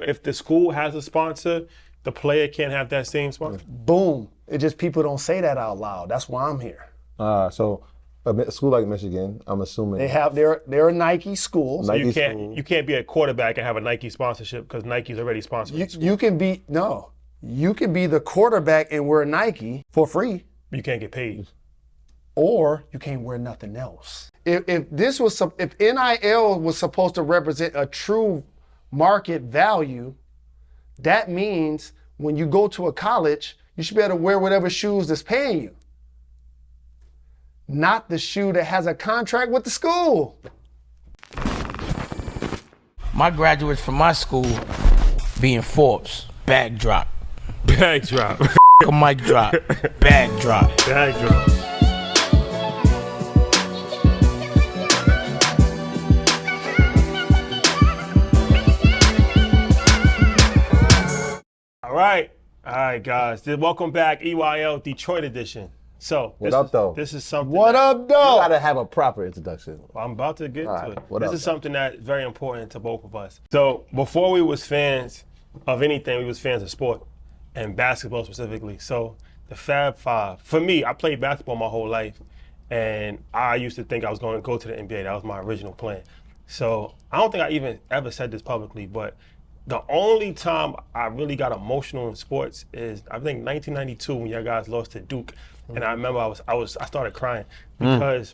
If the school has a sponsor, the player can't have that same sponsor? Boom. It just people don't say that out loud. That's why I'm here. So a school like Michigan, I'm assuming They're a Nike school. So you can't be a quarterback and have a Nike sponsorship because Nike's already sponsored. You can be the quarterback and wear Nike for free. You can't get paid. Or you can't wear nothing else. If NIL was supposed to represent a true market value, that means when you go to a college, you should be able to wear whatever shoes that's paying you. Not the shoe that has a contract with the school. My graduates from my school being Forbes, bag drop. Bag drop. A mic drop, bag drop. Bag drop. All right, guys. Welcome back, EYL Detroit edition. So, what up, though? This is something. What up, though? You gotta have a proper introduction. I'm about to get to it. What this up, is something that's very important to both of us. So, before we was fans of anything, we was fans of sport and basketball specifically. So, the Fab Five. For me, I played basketball my whole life, and I used to think I was going to go to the NBA. That was my original plan. So, I don't think I even ever said this publicly, but the only time I really got emotional in sports is I think 1992 when y'all guys lost to Duke, and I remember I started crying because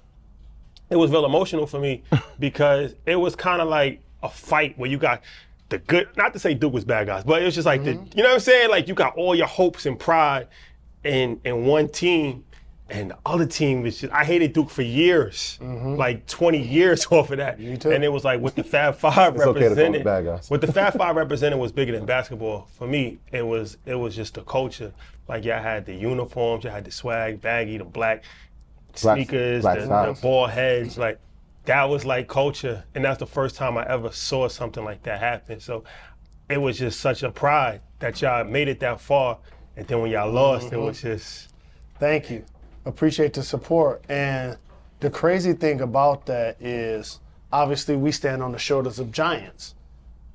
it was real emotional for me because it was kind of like a fight where you got the good, not to say Duke was bad guys, but it was just like you know what I'm saying? Like you got all your hopes and pride in one team. And the other team was just, I hated Duke for years, like 20 years off of that. Me too. And it was like what the Fab Five represented. Bad guys. What the Fab Five represented was bigger than basketball. For me, it was just the culture. Like y'all had the uniforms, y'all had the swag, baggy, the black sneakers, the ball heads. Like that was like culture. And that's the first time I ever saw something like that happen. So it was just such a pride that y'all made it that far. And then when y'all lost, it was just. Thank you. Appreciate the support. And the crazy thing about that is obviously we stand on the shoulders of giants.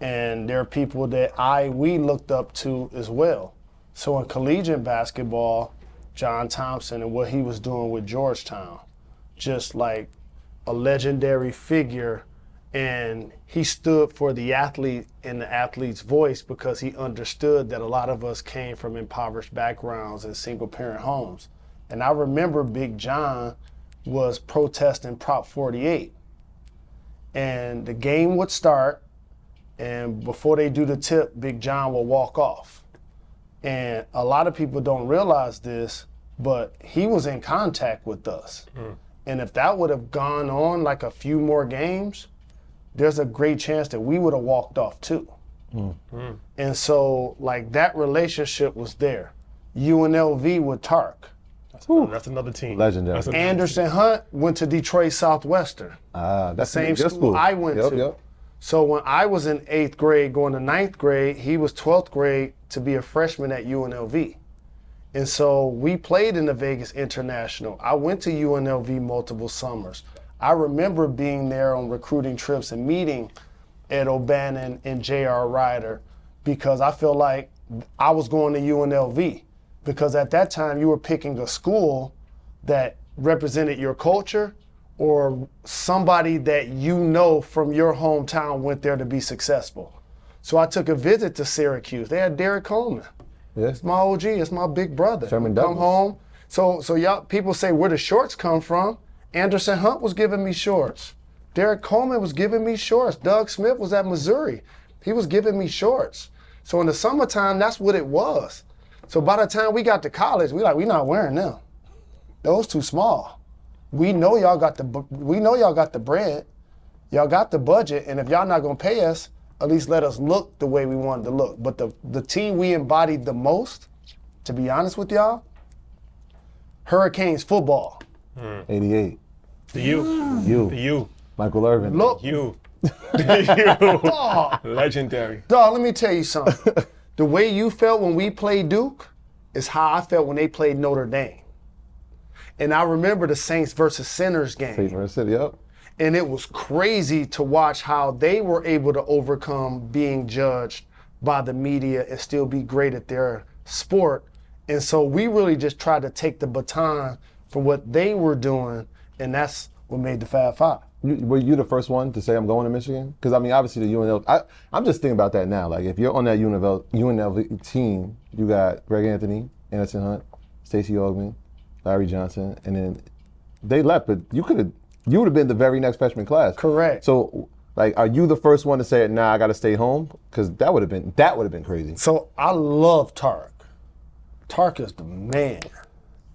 And there are people that we looked up to as well. So in collegiate basketball, John Thompson and what he was doing with Georgetown, just like a legendary figure. And he stood for the athlete and the athlete's voice because he understood that a lot of us came from impoverished backgrounds and single parent homes. And I remember Big John was protesting Prop 48. And the game would start, and before they do the tip, Big John will walk off. And a lot of people don't realize this, but he was in contact with us. And if that would have gone on like a few more games, there's a great chance that we would have walked off too. And so like that relationship was there. UNLV with Tark. That's another team. Legendary. Anderson Hunt went to Detroit Southwestern. That's the same school I went to. Yep. So when I was in 8th grade going to 9th grade, he was 12th grade to be a freshman at UNLV. And so we played in the Vegas International. I went to UNLV multiple summers. I remember being there on recruiting trips and meeting Ed O'Bannon and J.R. Ryder because I feel like I was going to UNLV. Because at that time you were picking a school that represented your culture or somebody that you know from your hometown went there to be successful. So I took a visit to Syracuse. They had Derek Coleman. Yeah. It's my OG, it's my big brother. Sherman Come Douglas. home. So y'all people say where the shorts come from. Anderson Hunt was giving me shorts. Derek Coleman was giving me shorts. Doug Smith was at Missouri. He was giving me shorts. So in the summertime, that's what it was. So by the time we got to college, we not wearing them. Those too small. We know y'all got the bread. Y'all got the budget, and if y'all not gonna pay us, at least let us look the way we wanted to look. But the team we embodied the most, to be honest with y'all, Hurricanes football. 88. The U. Michael Irvin. Look. You. Dog, Legendary. let me tell you something. The way you felt when we played Duke is how I felt when they played Notre Dame. And I remember the Saints versus Sinners game. Saints versus City, yep. And it was crazy to watch how they were able to overcome being judged by the media and still be great at their sport. And so we really just tried to take the baton from what they were doing, and that's what made the Fab Five. Were you the first one to say I'm going to Michigan? Because I mean, obviously the UNLV. I'm just thinking about that now. Like, if you're on that UNLV team, you got Greg Anthony, Anderson Hunt, Stacey Augman, Larry Johnson, and then they left. But you would have been the very next freshman class. Correct. So, like, are you the first one to say, "Nah, I got to stay home"? Because that would have been crazy. So I love Tarek. Tarek is the man,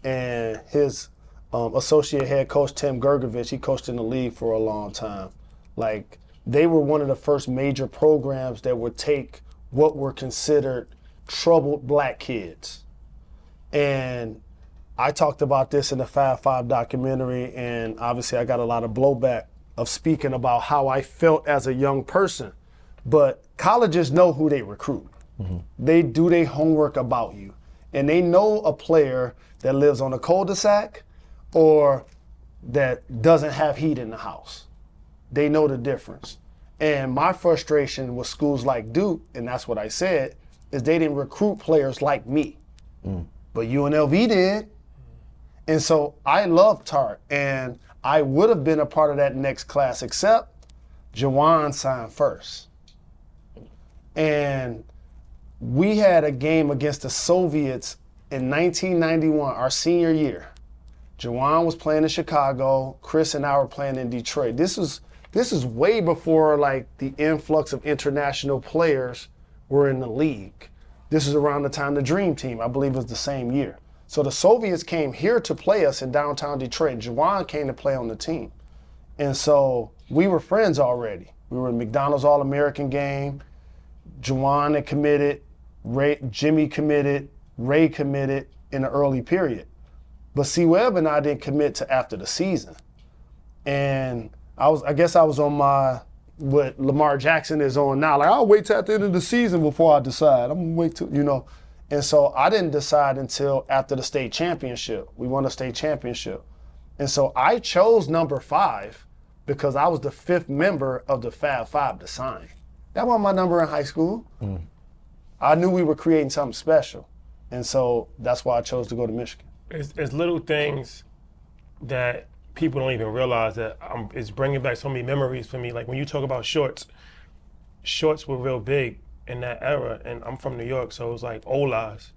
and his associate head coach Tim Gergovich, he coached in the league for a long time. Like, they were one of the first major programs that would take what were considered troubled black kids. And I talked about this in the Fab Five documentary, and obviously I got a lot of blowback of speaking about how I felt as a young person. But colleges know who they recruit. Mm-hmm. They do their homework about you. And they know a player that lives on a cul-de-sac or that doesn't have heat in the house. They know the difference. And my frustration with schools like Duke, and that's what I said, is they didn't recruit players like me. But UNLV did. And so I love Tarek, and I would have been a part of that next class, except Jawan signed first. And we had a game against the Soviets in 1991, our senior year. Jawan was playing in Chicago. Chris and I were playing in Detroit. This is way before, like, the influx of international players were in the league. This is around the time the Dream Team, I believe, was the same year. So the Soviets came here to play us in downtown Detroit. Jawan came to play on the team. And so we were friends already. We were in McDonald's All-American game. Jawan had committed, Jimmy committed, Ray committed in the early period. But C-Webb and I didn't commit to after the season. And I guess I was on what Lamar Jackson is on now. Like, I'll wait till after the end of the season before I decide. I'm gonna wait till, And so I didn't decide until after the state championship. We won a state championship. And so I chose number 5 because I was the 5th member of the Fab Five to sign. That wasn't my number in high school. I knew we were creating something special. And so that's why I chose to go to Michigan. It's little things that people don't even realize that it's bringing back so many memories for me. Like, when you talk about shorts were real big in that era, and I'm from New York, so it was like Ola's.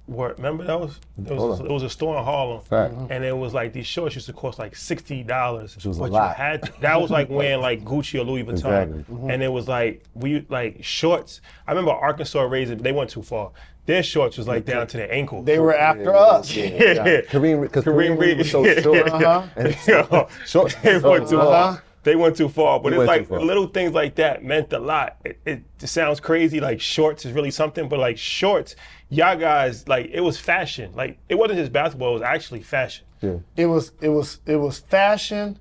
Remember those? It was a store in Harlem, and it was like these shorts used to cost like $60. Which was a lot. That was like wearing like Gucci or Louis Vuitton, Exactly. And it was like shorts. I remember Arkansas Razors, they went too far. Their shorts was like down to their ankles. They were after us. Kareem Reed was so short. Short. They went too far, but They it's went like too far. little things like that meant a lot. It sounds crazy, like shorts is really something, but like shorts, y'all guys, like, it was fashion. Like, it wasn't just basketball, it was actually fashion. Yeah. It was fashion,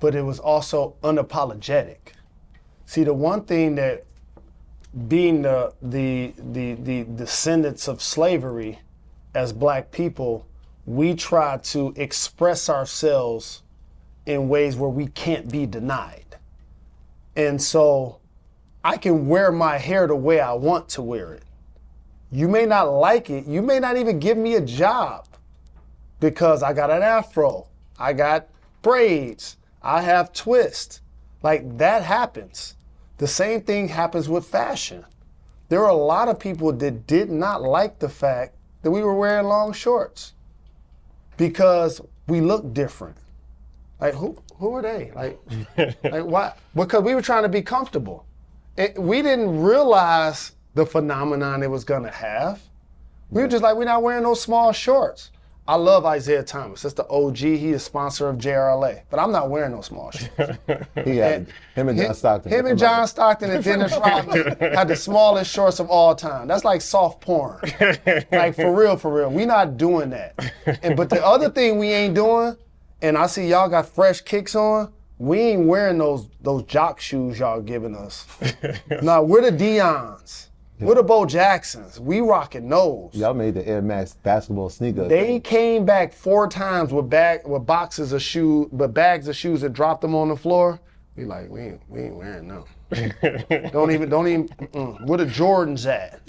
but it was also unapologetic. See, the one thing that, being the descendants of slavery as black people, we try to express ourselves in ways where we can't be denied. And so I can wear my hair the way I want to wear it. You may not like it. You may not even give me a job because I got an afro. I got braids. I have twists. Like, that happens. The same thing happens with fashion. There are a lot of people that did not like the fact that we were wearing long shorts because we look different. Like, who are they? Like why? Because we were trying to be comfortable. We didn't realize the phenomenon it was gonna have. We were just like, we're not wearing those small shorts. I love Isaiah Thomas. That's the OG. He is sponsor of JRLA. But I'm not wearing no small shorts. Him and John Stockton. Him and John Stockton and Dennis Rodman had the smallest shorts of all time. That's like soft porn. Like, for real. We not doing that. But the other thing we ain't doing, and I see y'all got fresh kicks on, we ain't wearing those jock shoes y'all giving us. No, we're the Deons. We're the Bo Jacksons. We rocking those. Y'all made the Air Max basketball sneaker. They came back 4 times with bags of shoes that dropped them on the floor. We like, we ain't wearing them. Don't even. Where the Jordans at?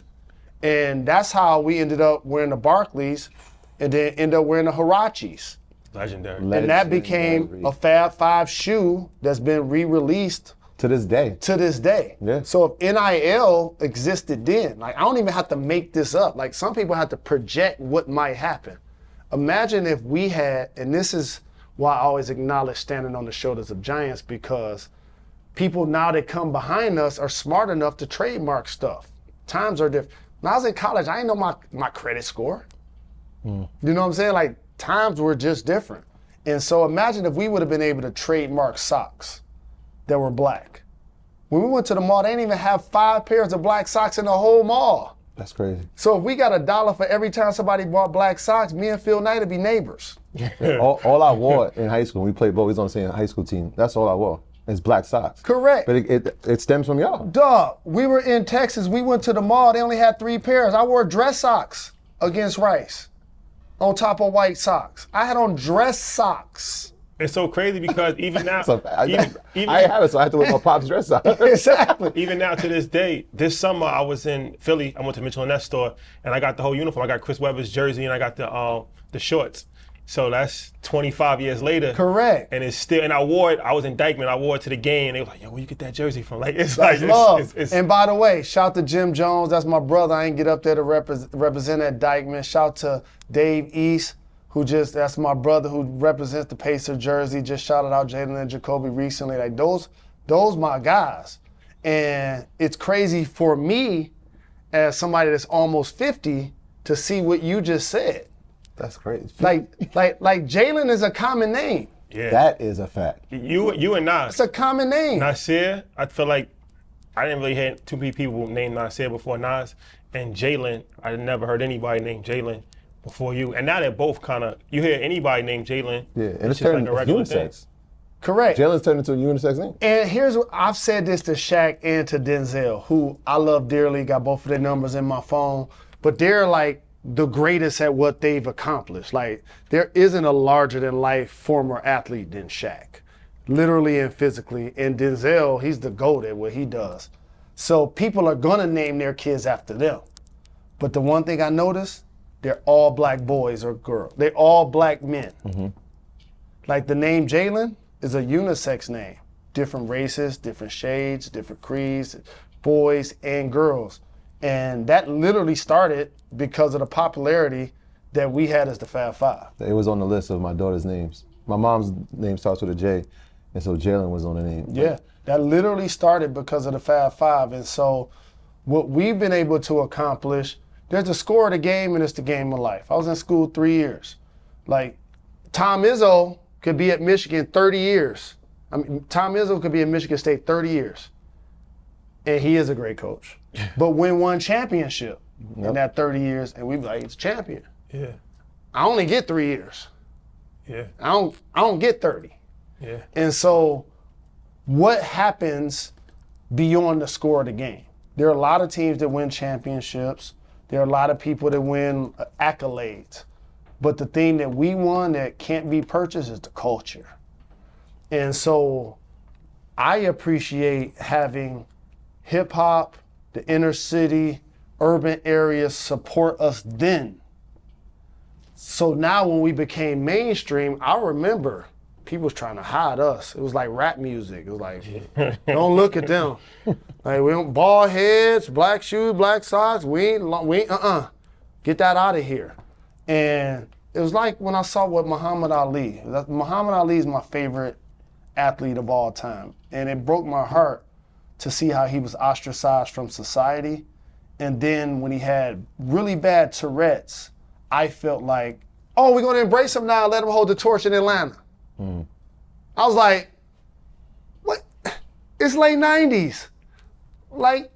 And that's how we ended up wearing the Barclays, and then end up wearing the Huaraches. Legendary. And that became a Fab Five shoe that's been re-released to this day. to this day. Yeah. So if NIL existed then, like I don't even have to make this up. Like some people have to project what might happen. Imagine if we had, and this is why I always acknowledge standing on the shoulders of giants, because people now that come behind us are smart enough to trademark stuff. Times are different. When I was in college, I didn't know my credit score. You know what I'm saying? Like times were just different. And so imagine if we would have been able to trademark socks that were black. When we went to the mall, they didn't even have 5 pairs of black socks in the whole mall. That's crazy. So if we got $1 for every time somebody bought black socks, me and Phil Knight would be neighbors. all I wore in high school, we played ball, we was on the same high school team. That's all I wore. It's black socks. Correct. But it stems from y'all. Dog, we were in Texas, we went to the mall, they only had 3 pairs. I wore dress socks against Rice on top of white socks. I had on dress socks. It's so crazy because even now, I have it, so I have to wear my pop's dress socks. Exactly. even now to this day, this summer I was in Philly. I went to Mitchell & Ness store and I got the whole uniform. I got Chris Webber's jersey and I got the shorts. So that's 25 years later. Correct. And it's still, and I wore it. I was in Dykeman. I wore it to the game. And they was like, "Yo, where you get that jersey from?" Like it's That's like love. It's, and by the way, shout to Jim Jones. That's my brother. I ain't get up there to represent at Dykeman. Shout to Dave East, that's my brother who represents the Pacer jersey. Just shouted out Jalen and Jacoby recently. Like those my guys. And it's crazy for me as somebody that's almost 50 to see what you just said. That's crazy. Like Jalen is a common name. yeah. That is a fact. You and Nas. It's a common name. Nasir, I feel like I didn't really hear too many people named Nasir before Nas. And Jalen, I never heard anybody named Jalen before you. And now they're both kind of, you hear anybody named Jalen. Yeah, and it's just turned like a regular thing. unisex. Correct. Jalen's turned into a unisex name. And here's what I've said this to Shaq and to Denzel, who I love dearly, got both of their numbers in my phone, but they're like the greatest at what they've accomplished. Like there isn't a larger than life former athlete than Shaq, literally and physically. And Denzel, he's the GOAT at what he does. So people are gonna name their kids after them. But the one thing I noticed, they're all black boys or girls. They're all black men. Mm-hmm. Like the name Jalen is a unisex name. Different races, different shades, different creeds, boys and girls. And that literally started because of the popularity that we had as the Fab Five. It was on the list of my daughter's names. My mom's name starts with a J, and so Jalen was on the name. Yeah, that literally started because of the Fab Five. And so what we've been able to accomplish, there's the score of the game and it's the game of life. I was in school 3 years. Like Tom Izzo could be at Michigan 30 years. I mean, Tom Izzo could be at Michigan State 30 years. And he is a great coach. But win one championship in that 30 years, and we be like, he's a champion. Yeah. I only get 3 years. Yeah. I don't get 30. Yeah. And so what happens beyond the score of the game? There are a lot of teams that win championships. There are a lot of people that win accolades. But the thing that we won that can't be purchased is the culture. And so I appreciate having hip hop, the inner city, urban areas support us then. So now when we became mainstream, I remember people was trying to hide us. It was like rap music. It was like, don't look at them. Like we don't, bald heads, black shoes, black socks, we ain't, get that out of here. And it was like when I saw what Muhammad Ali. Muhammad Ali is my favorite athlete of all time. And it broke my heart to see how he was ostracized from society. And then when he had really bad Tourette's, I felt like, oh, we're gonna embrace him now, let him hold the torch in Atlanta. I was like, what? It's late 90s. Like,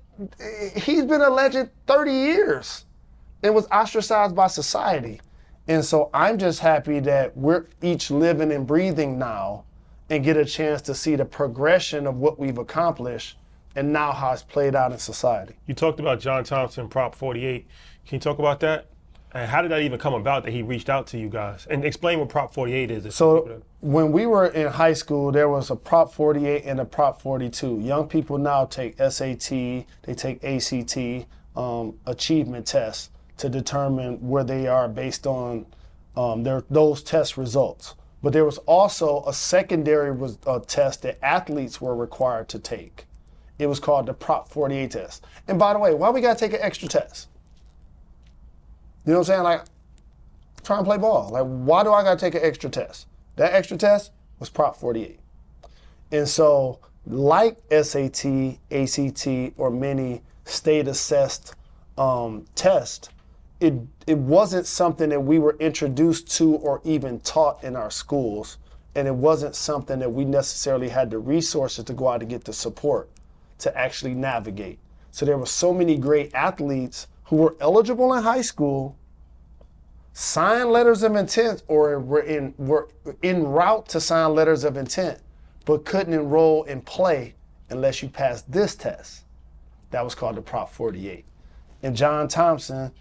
he's been a legend 30 years and was ostracized by society. And so I'm just happy that we're each living and breathing now and get a chance to see the progression of what we've accomplished and now how it's played out in society. You talked about John Thompson, Prop 48. Can you talk about that? And how did that even come about that he reached out to you guys? And explain what Prop 48 is. So when we were in high school, there was a Prop 48 and a Prop 42. Young people now take SAT, they take ACT, achievement tests to determine where they are based on those test results. But there was also a secondary test that athletes were required to take. It was called the Prop 48 test. And by the way, why we gotta take an extra test? You know what I'm saying? Like, trying to play ball. Like, why do I gotta take an extra test? That extra test was Prop 48. And so, like SAT, ACT, or many state-assessed tests, it wasn't something that we were introduced to or even taught in our schools. And it wasn't something that we necessarily had the resources to go out and get the support to actually navigate. So there were so many great athletes who were eligible in high school, signed letters of intent, or were en route to sign letters of intent, but couldn't enroll and play unless you passed this test. That was called the Prop 48. And John Thompson,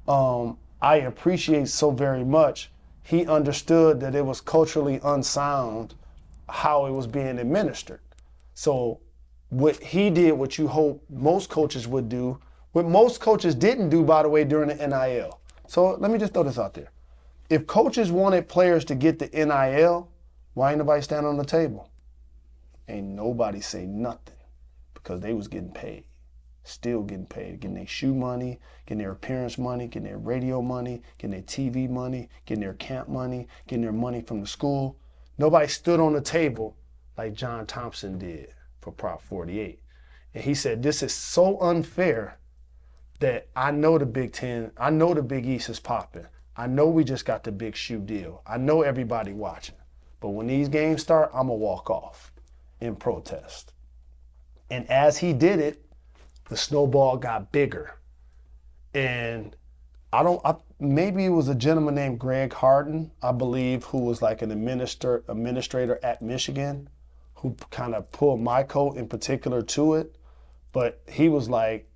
I appreciate so very much. He understood that it was culturally unsound how it was being administered. So what he did, what you hope most coaches would do, what most coaches didn't do, by the way, during the NIL. So let me just throw this out there. If coaches wanted players to get the NIL, why ain't nobody standing on the table? Ain't nobody say nothing, because they was getting paid, still getting paid, getting their shoe money, getting their appearance money, getting their radio money, getting their TV money, getting their camp money, getting their money from the school. Nobody stood on the table like John Thompson did for Prop 48. And he said, this is so unfair that I know the Big Ten, I know the Big East is popping. I know we just got the big shoe deal. I know everybody watching. But when these games start, I'm gonna walk off in protest. And as he did it, the snowball got bigger. And maybe it was a gentleman named Greg Harden, I believe, who was like an administrator at Michigan, who kind of pulled my coat in particular to it. But he was like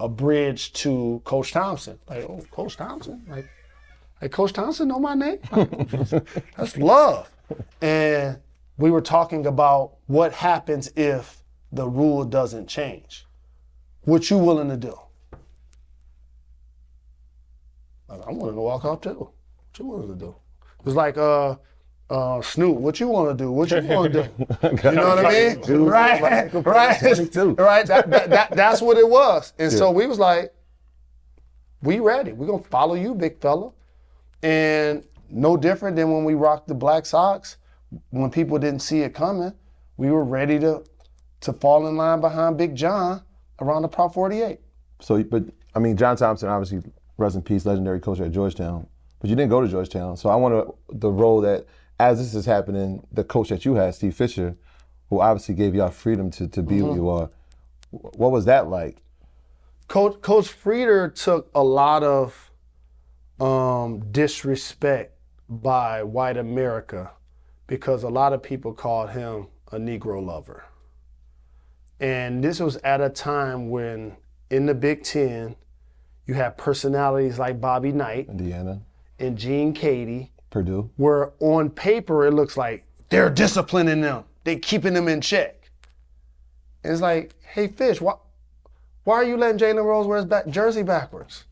a bridge to Coach Thompson. Like, oh, Coach Thompson? Like Coach Thompson know my name? That's love. And we were talking about what happens if the rule doesn't change. What you willing to do? I'm willing to walk off too. What you willing to do? It's like Snoop, what you want to do? What you want to do? You know what I mean? Right. Right. That's what it was. And so we was like, we ready. We're going to follow you, big fella. And no different than when we rocked the Black Sox, when people didn't see it coming, we were ready to fall in line behind Big John around the Prop 48. So, but I mean, John Thompson, obviously, rest in peace, legendary coach at Georgetown. But you didn't go to Georgetown. So I wonder the role that, as this is happening, the coach that you had, Steve Fisher, who obviously gave y'all freedom to be who you are. What was that like? Coach Frieder took a lot of disrespect by white America because a lot of people called him a Negro lover. And this was at a time when in the Big Ten, you had personalities like Bobby Knight, Indiana, and Gene Cady, Purdue, where on paper it looks like they're disciplining them, they're keeping them in check. And it's like, hey Fish, why are you letting Jalen Rose wear his jersey backwards?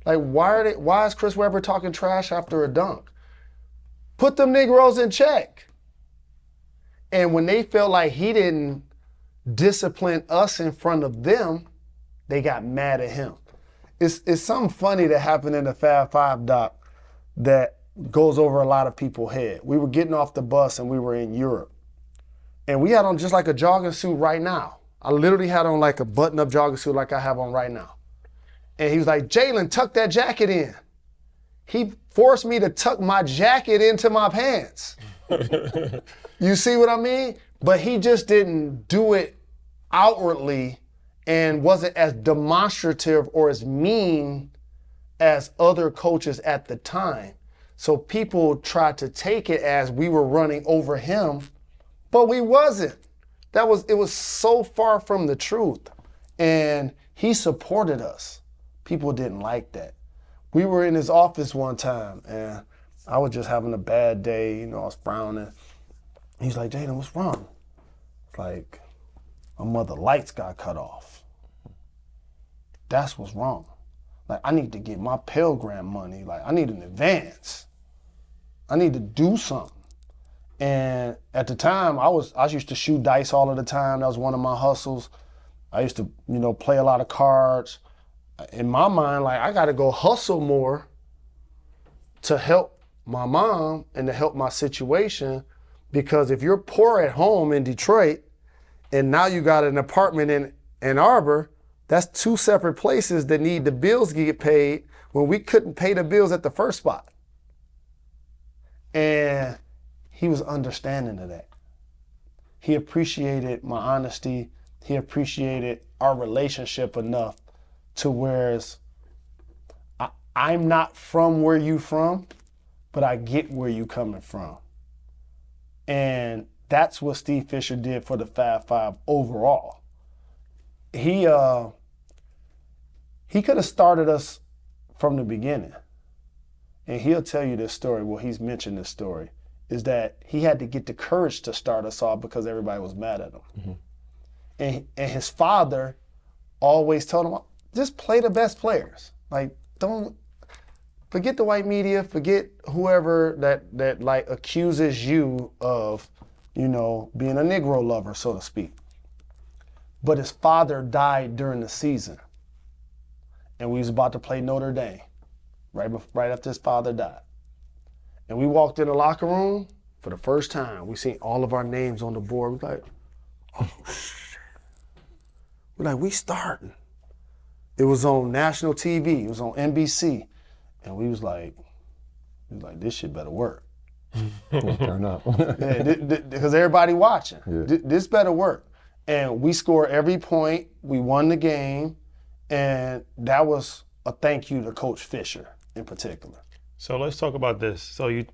Like, why is Chris Webber talking trash after a dunk? Put them Negroes in check. And when they felt like he didn't discipline us in front of them, they got mad at him. It's something funny that happened in the Fab Five doc that goes over a lot of people's head. We were getting off the bus and we were in Europe. And we had on just like a jogging suit right now. I literally had on like a button-up jogging suit like I have on right now. And he was like, Jalen, tuck that jacket in. He forced me to tuck my jacket into my pants. You see what I mean? But he just didn't do it outwardly and wasn't as demonstrative or as mean as other coaches at the time. So people tried to take it as we were running over him, but we wasn't. It was so far from the truth. And he supported us. People didn't like that. we were in his office one time, and I was just having a bad day. I was frowning. He's like, Jalen, what's wrong? It's like, my mother's lights got cut off. That's what's wrong. Like, I need to get my Pell Grant money. Like, I need an advance. I need to do something. And at the time, I used to shoot dice all of the time. That was one of my hustles. I used to, play a lot of cards. In my mind, like, I got to go hustle more to help my mom and to help my situation, because if you're poor at home in Detroit and now you got an apartment in Ann Arbor, that's two separate places that need the bills to get paid when we couldn't pay the bills at the first spot. And he was understanding of that. He appreciated my honesty. He appreciated our relationship enough to whereas I'm not from where you from, but I get where you coming from. And that's what Steve Fisher did for the Fab Five overall. He could have started us from the beginning. And he'll tell you this story, well, he's mentioned this story, is that he had to get the courage to start us off because everybody was mad at him. Mm-hmm. And his father always told him, just play the best players. Like, don't forget the white media, forget whoever that like accuses you of, being a Negro lover, so to speak. But his father died during the season. And we was about to play Notre Dame right after his father died. And we walked in the locker room for the first time. We seen all of our names on the board. We're like, oh, shit. We're like, we starting. It was on national TV. It was on NBC. And we was like, this shit better work. Turn up. Yeah, because everybody watching. Yeah. This better work. And we scored every point. We won the game. And that was a thank you to Coach Fisher in particular. So let's talk about this. So you,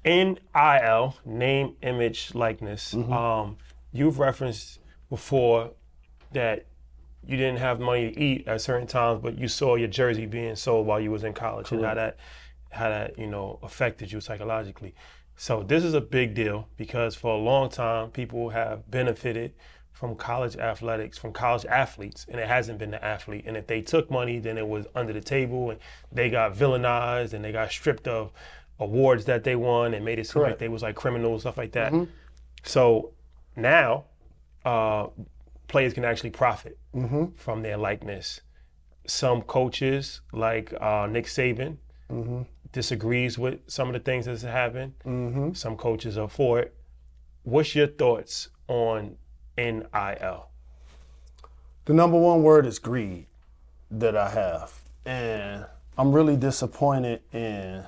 NIL, name, image, likeness. Mm-hmm. You've referenced before that you didn't have money to eat at certain times, but you saw your jersey being sold while you was in college. Correct. And how that affected you psychologically. So this is a big deal because for a long time people have benefited from college athletics, from college athletes, and it hasn't been the athlete. And if they took money, then it was under the table and they got villainized and they got stripped of awards that they won and made it seem like they was like criminals, stuff like that. Mm-hmm. So now players can actually profit from their likeness. Some coaches, like Nick Saban, disagrees with some of the things that's happened. Mm-hmm. Some coaches are for it. What's your thoughts on NIL? The number one word is greed that I have. And I'm really disappointed in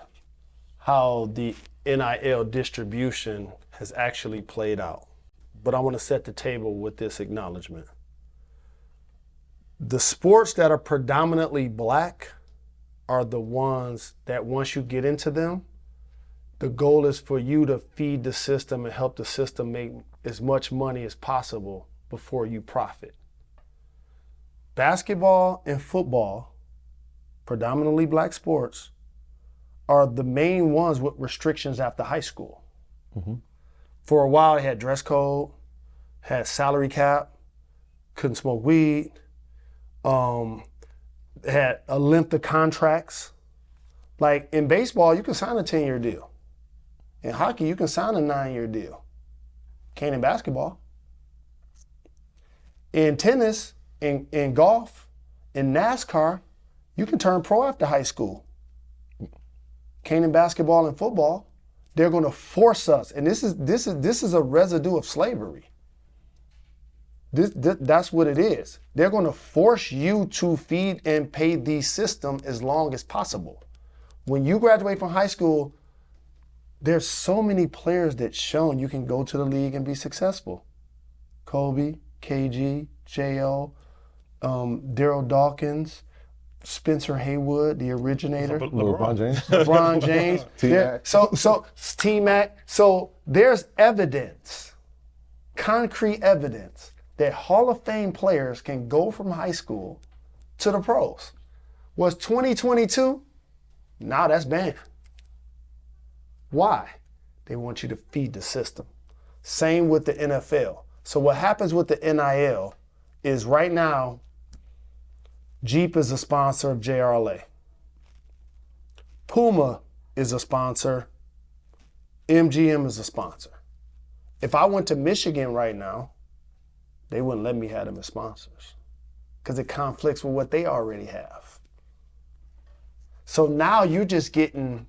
how the NIL distribution has actually played out. But I want to set the table with this acknowledgement. The sports that are predominantly black are the ones that once you get into them, the goal is for you to feed the system and help the system make as much money as possible before you profit. Basketball and football, predominantly black sports, are the main ones with restrictions after high school. Mm-hmm. For a while, they had dress code, had salary cap, couldn't smoke weed, had a length of contracts. Like in baseball, you can sign a 10-year deal. In hockey, you can sign a 9-year deal. Can't in basketball. In tennis, in golf, in NASCAR, you can turn pro after high school. Can't in basketball and football. They're going to force us, and this is a residue of slavery. That's what it is. They're going to force you to feed and pay the system as long as possible. When you graduate from high school, there's so many players that shown you can go to the league and be successful. Kobe, KG, J.O., Daryl Dawkins, Spencer Haywood, the originator. LeBron James. LeBron James. T-Mac. So T-Mac. So there's evidence, concrete evidence, that Hall of Fame players can go from high school to the pros. Was 2022 Now that's banned. Why? They want you to feed the system. Same with the NFL. So what happens with the NIL is right now, Jeep is a sponsor of JRLA. Puma is a sponsor. MGM is a sponsor. If I went to Michigan right now, they wouldn't let me have them as sponsors because it conflicts with what they already have. So now you're just getting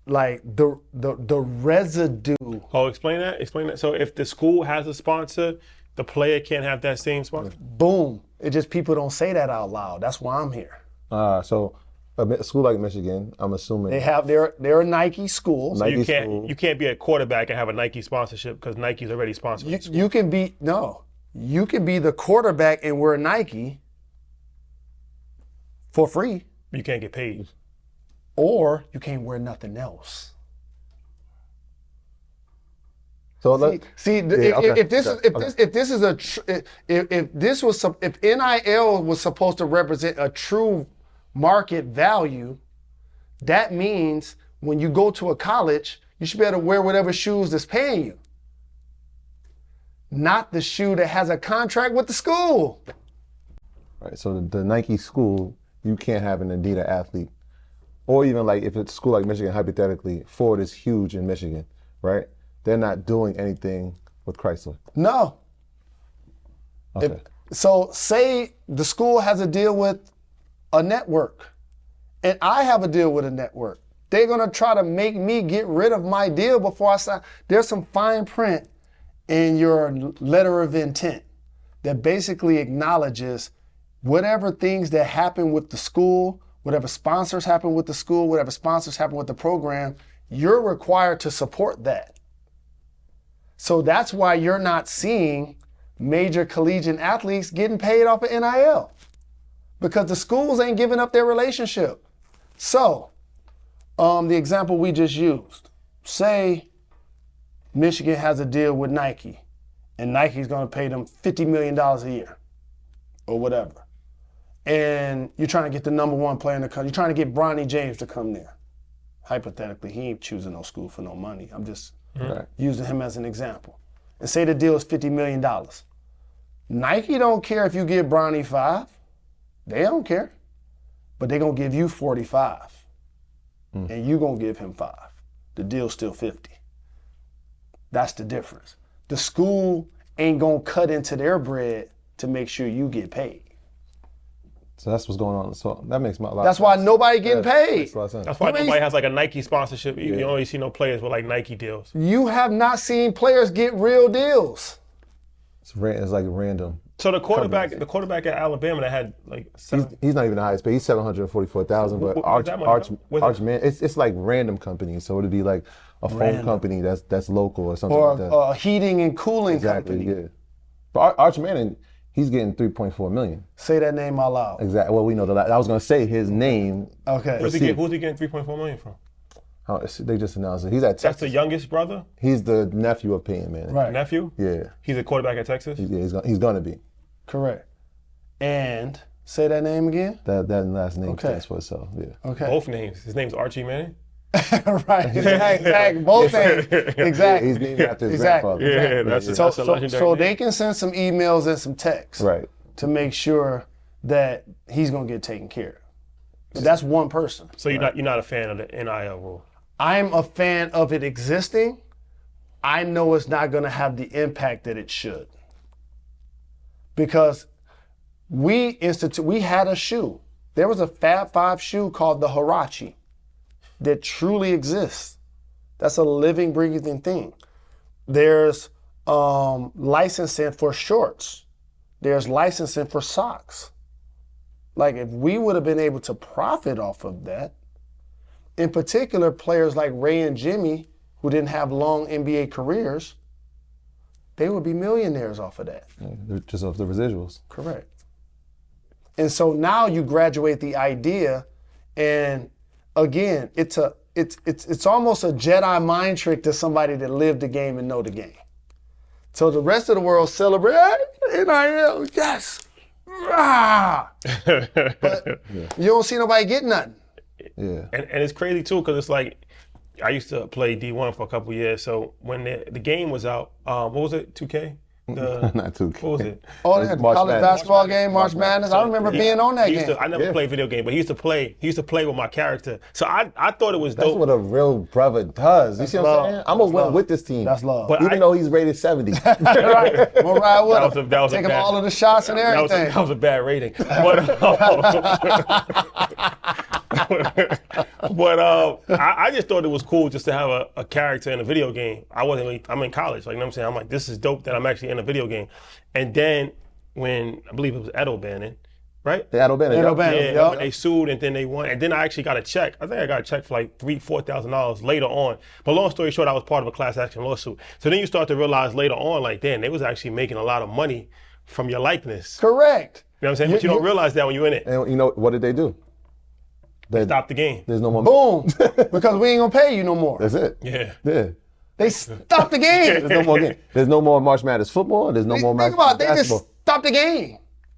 like the residue. Oh, explain that. Explain that. So if the school has a sponsor, the player can't have that same sponsor. Boom. It just people don't say that out loud. That's why I'm here. So a school like Michigan, I'm assuming They're a Nike school. So Nike you can't be a quarterback and have a Nike sponsorship because Nike's already sponsored. You can be the quarterback and wear Nike for free, You can't get paid. or you can't wear nothing else. So If NIL was supposed to represent a true market value, that means when you go to a college, you should be able to wear whatever shoes that's paying you, not the shoe that has a contract with the school. right. So the Nike school, you can't have an Adidas athlete, or even like if it's a school like Michigan, hypothetically, Ford is huge in Michigan, right? They're not doing anything with Chrysler. No. Okay. So say the school has a deal with a network and I have a deal with a network. They're going to try to make me get rid of my deal before I sign. There's some fine print in your letter of intent that basically acknowledges whatever things that happen with the school, whatever sponsors happen with the school, whatever sponsors happen with the program, you're required to support that. So that's why you're not seeing major collegiate athletes getting paid off of NIL, because the schools ain't giving up their relationship. So, the example we just used, say Michigan has a deal with Nike and Nike's gonna pay them $50 million a year or whatever. And you're trying to get the number one player in the country. You're trying to get Bronny James to come there. Hypothetically, he ain't choosing no school for no money. I'm just using him as an example. And say the deal is $50 million. Nike don't care if you give Bronny 5. They don't care. But they're going to give you 45. And you're going to give him 5. The deal's still 50. That's the difference. The school ain't going to cut into their bread to make sure you get paid. So that's what's going on. So that makes a lot. That's why nobody getting paid. Makes a lot of sense. That's why nobody has like a Nike sponsorship. You only see no players with like Nike deals. You have not seen players get real deals. It's like random. So the quarterback at Alabama that had like He's not even the highest paid. He's $744,000. But Archman, it's like random companies. So it'd be like a phone company that's local or something like that. Or a heating and cooling company. Yeah. But Arch Manning, he's getting $3.4 million. Say that name out loud. Exactly. Well, we know that. I was going to say his name. Okay. Who's he getting $3.4 million from? They just announced it. He's at Texas. That's the youngest brother? He's the nephew of Peyton Manning. Right. Nephew? Yeah. He's a quarterback at Texas? Yeah, he's going to be. Correct. And say that name again? That last name stands for itself. Yeah. Okay. Both names. His name's Archie Manning? Right. Exactly. Both names. Exactly. He's named after his grandfather. Yeah, that's a legendary So name. they can send some emails and some texts Right. to make sure that he's going to get taken care of. But that's one person. So you're not a fan of the NIL rule? I'm a fan of it existing. I know it's not going to have the impact that it should. Because we had a shoe. There was a Fab Five shoe called the Huarache that truly exists. That's a living, breathing thing. There's licensing for shorts. There's licensing for socks. Like if we would have been able to profit off of that, in particular players like Ray and Jimmy, who didn't have long NBA careers, they would be millionaires off of that. Just off the residuals. Correct. And so now you graduate the idea, and again, it's almost a Jedi mind trick to somebody that lived the game and know the game. So the rest of the world celebrate, hey, NIL, yes. But you don't see nobody getting nothing. Yeah. And it's crazy too, because it's like I used to play D1 for a couple years. So when the game was out, what was it? 2K. Not 2K. What was it? Oh, they had the March college Madness. basketball game, March Madness. I remember being on that He used game. to, I never Yeah. played video game, but he used to play. He used to play with my character. So I thought it was That's dope. what a real brother does. You see what love. I'm saying? I'm gonna That's win love. with this team. That's love. But Even though he's rated 70. Right. We'll ride with him. that was a Take him bad- all of the shots and that was, everything. that was a bad rating. But I just thought it was cool just to have a character in a video game. I'm in college, like, you know what I'm saying? I'm like, this is dope that I'm actually in a video game. And then when, I believe it was Ed O'Bannon, right? Yeah, O'Bannon. Ed yup. O'Bannon. Yeah, Yup. when they sued and then they won. And then I actually got a check. I think I got a check for like $4,000 later on. But long story short, I was part of a class action lawsuit. So then you start to realize later on, like, damn, they was actually making a lot of money from your likeness. Correct. You know what I'm saying? But you don't realize that when you're in it. And you know what did they do? They Stop the game. There's no more. Boom. Because we ain't gonna pay you no more. That's it. Yeah. Yeah. They stopped the game. There's no more game. There's no more March Madness football. There's no more Think March about it. They basketball. just stopped the game.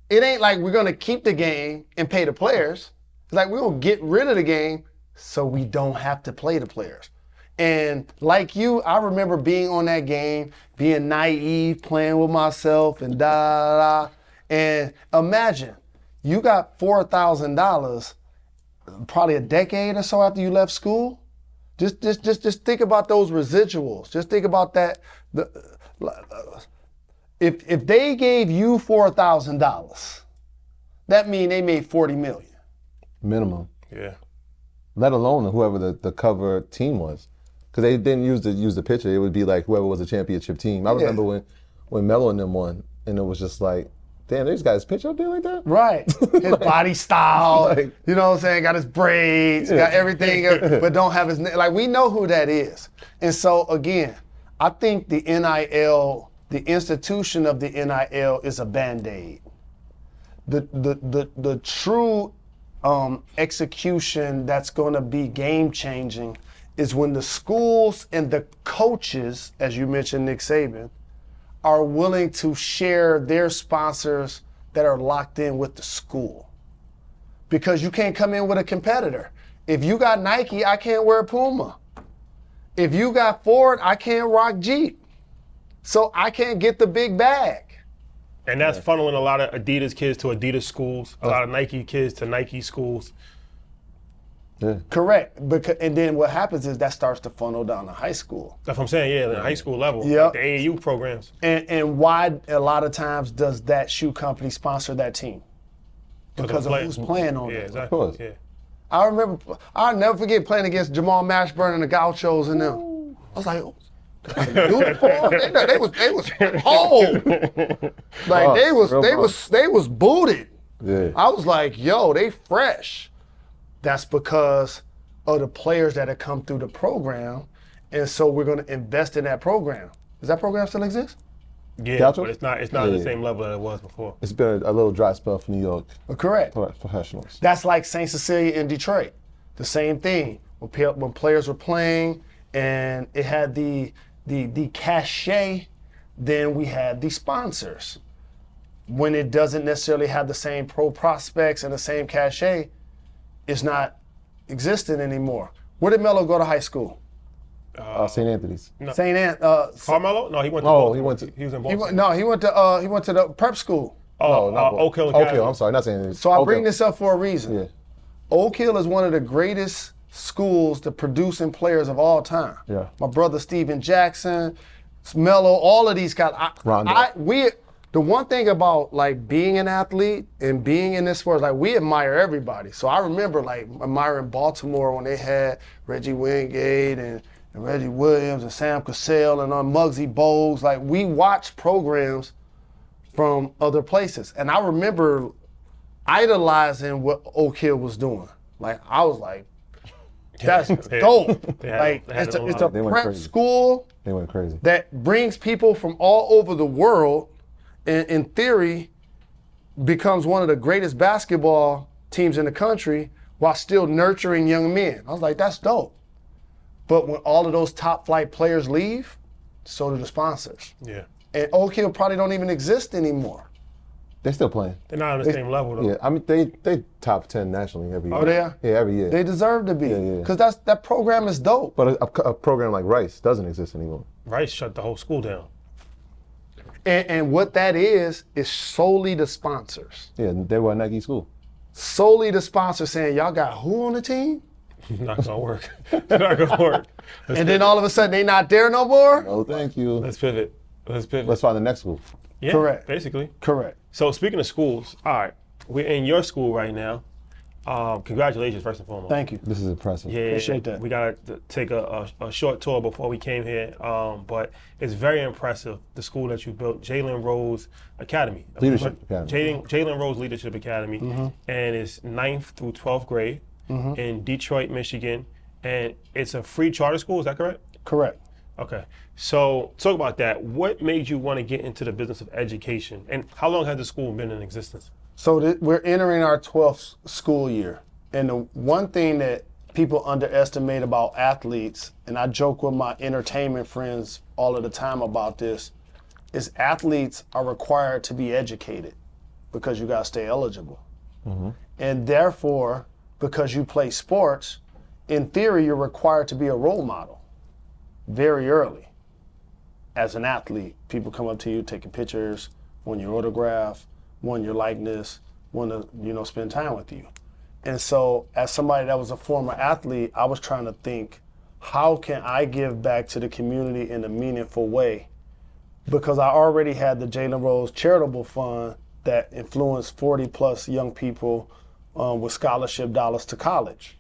It ain't like we're gonna keep the game and pay the players. It's like we're gonna get rid of the game so we don't have to play the players. And like you, I remember being on that game, being naive, playing with myself and da da da. And imagine you got $4,000 probably a decade or so after you left school. Just think about those residuals. Just think about that. If they gave you $4,000, that means they made $40 million. Minimum. Yeah. Let alone whoever the cover team was. Because they didn't use the picture. It would be like whoever was the championship team. I remember when Melo and them won, and it was just like, damn, they just got his picture up there like that? Right. His body style, like- you know what I'm saying? Got his braids, got everything, but don't have his name. Like, we know who that is. And so, again, I think the NIL, the institution of the NIL is a Band-Aid. The true execution that's going to be game-changing is when the schools and the coaches, as you mentioned, Nick Saban, are willing to share their sponsors that are locked in with the school. Because you can't come in with a competitor. If you got Nike, I can't wear Puma. If you got Ford, I can't rock Jeep. So I can't get the big bag. And that's funneling a lot of Adidas kids to Adidas schools, a lot of Nike kids to Nike schools. Yeah. Correct. And then what happens is that starts to funnel down to high school. That's what I'm saying, yeah, the high school level, Yep. the AAU programs. And why a lot of times does that shoe company sponsor that team? Because of who's playing on Yeah, it. exactly. Of course. Yeah. I'll never forget playing against Jamal Mashburn and the Gauchos and them. I was like, they was cold. Like they was booted. Yeah. I was like, yo, they fresh. That's because of the players that have come through the program. And so we're going to invest in that program. Does that program still exist? Yeah, Gaucho? but it's not at the Yeah. same level that it was before. It's been a little dry spell for New York Correct. professionals. That's like St. Cecilia in Detroit. The same thing. When players were playing and it had the cachet, then we had the sponsors. When it doesn't necessarily have the same pro prospects and the same cachet, it's not existing anymore. Where did Melo go to high school? St. Anthony's. St. Carmelo? No, he went to Oh, Baltimore. he went to- He was in He Baltimore. went to the prep school. Oak Hill Oak Academy. Hill, I'm sorry, not St. Anthony's. So I Oak bring Hill. this up for a reason. Yeah. Oak Hill is one of the greatest schools to producing players of all time. Yeah. My brother Steven Jackson, Melo, all of these guys. Rondo. The one thing about like being an athlete and being in this sport, like we admire everybody. So I remember like admiring Baltimore when they had Reggie Wingate and Reggie Williams and Sam Cassell and Muggsy Bogues. Like we watched programs from other places. And I remember idolizing what Oak Hill was doing. Like I was like, that's dope. They had- Like they had it's it a, on it's a lock. They went prep crazy. school They went crazy. that brings people from all over the world and in theory becomes one of the greatest basketball teams in the country while still nurturing young men. I was like, that's dope. But when all of those top flight players leave, so do the sponsors. Yeah. And Oak Hill probably don't even exist anymore. They're still playing. They're not on the same level though. Yeah, I mean they top 10 nationally every year. Oh, they are? Yeah, every year. They deserve to be. Yeah. Because that program is dope. But a program like Rice doesn't exist anymore. Rice shut the whole school down. And what that is solely the sponsors. Yeah, they were a Nike school. Solely the sponsors saying, y'all got who on the team? Not gonna work. Not gonna work. And then all of a sudden they not there no more? Oh, thank you. Let's pivot. Let's find the next school. Yeah, Correct. Basically. Correct. So speaking of schools, all right, we're in your school right now. Congratulations, first and foremost. Thank you. This is impressive. Yeah, Appreciate that. We got to take a short tour before we came here, but it's very impressive, the school that you built, Jalen Rose Academy. Leadership Academy. Jalen Rose Leadership Academy, and it's 9th through 12th grade in Detroit, Michigan, and it's a free charter school, is that correct? Correct. Okay, so talk about that. What made you want to get into the business of education, and how long has the school been in existence? So we're entering our 12th school year. And the one thing that people underestimate about athletes, and I joke with my entertainment friends all of the time about this, is athletes are required to be educated because you got to stay eligible. And therefore, because you play sports, in theory, you're required to be a role model very early. As an athlete, people come up to you, taking pictures, want your autograph, want your likeness, want to, spend time with you. And so as somebody that was a former athlete, I was trying to think, how can I give back to the community in a meaningful way? Because I already had the Jalen Rose Charitable Fund that influenced 40 plus young people with scholarship dollars to college.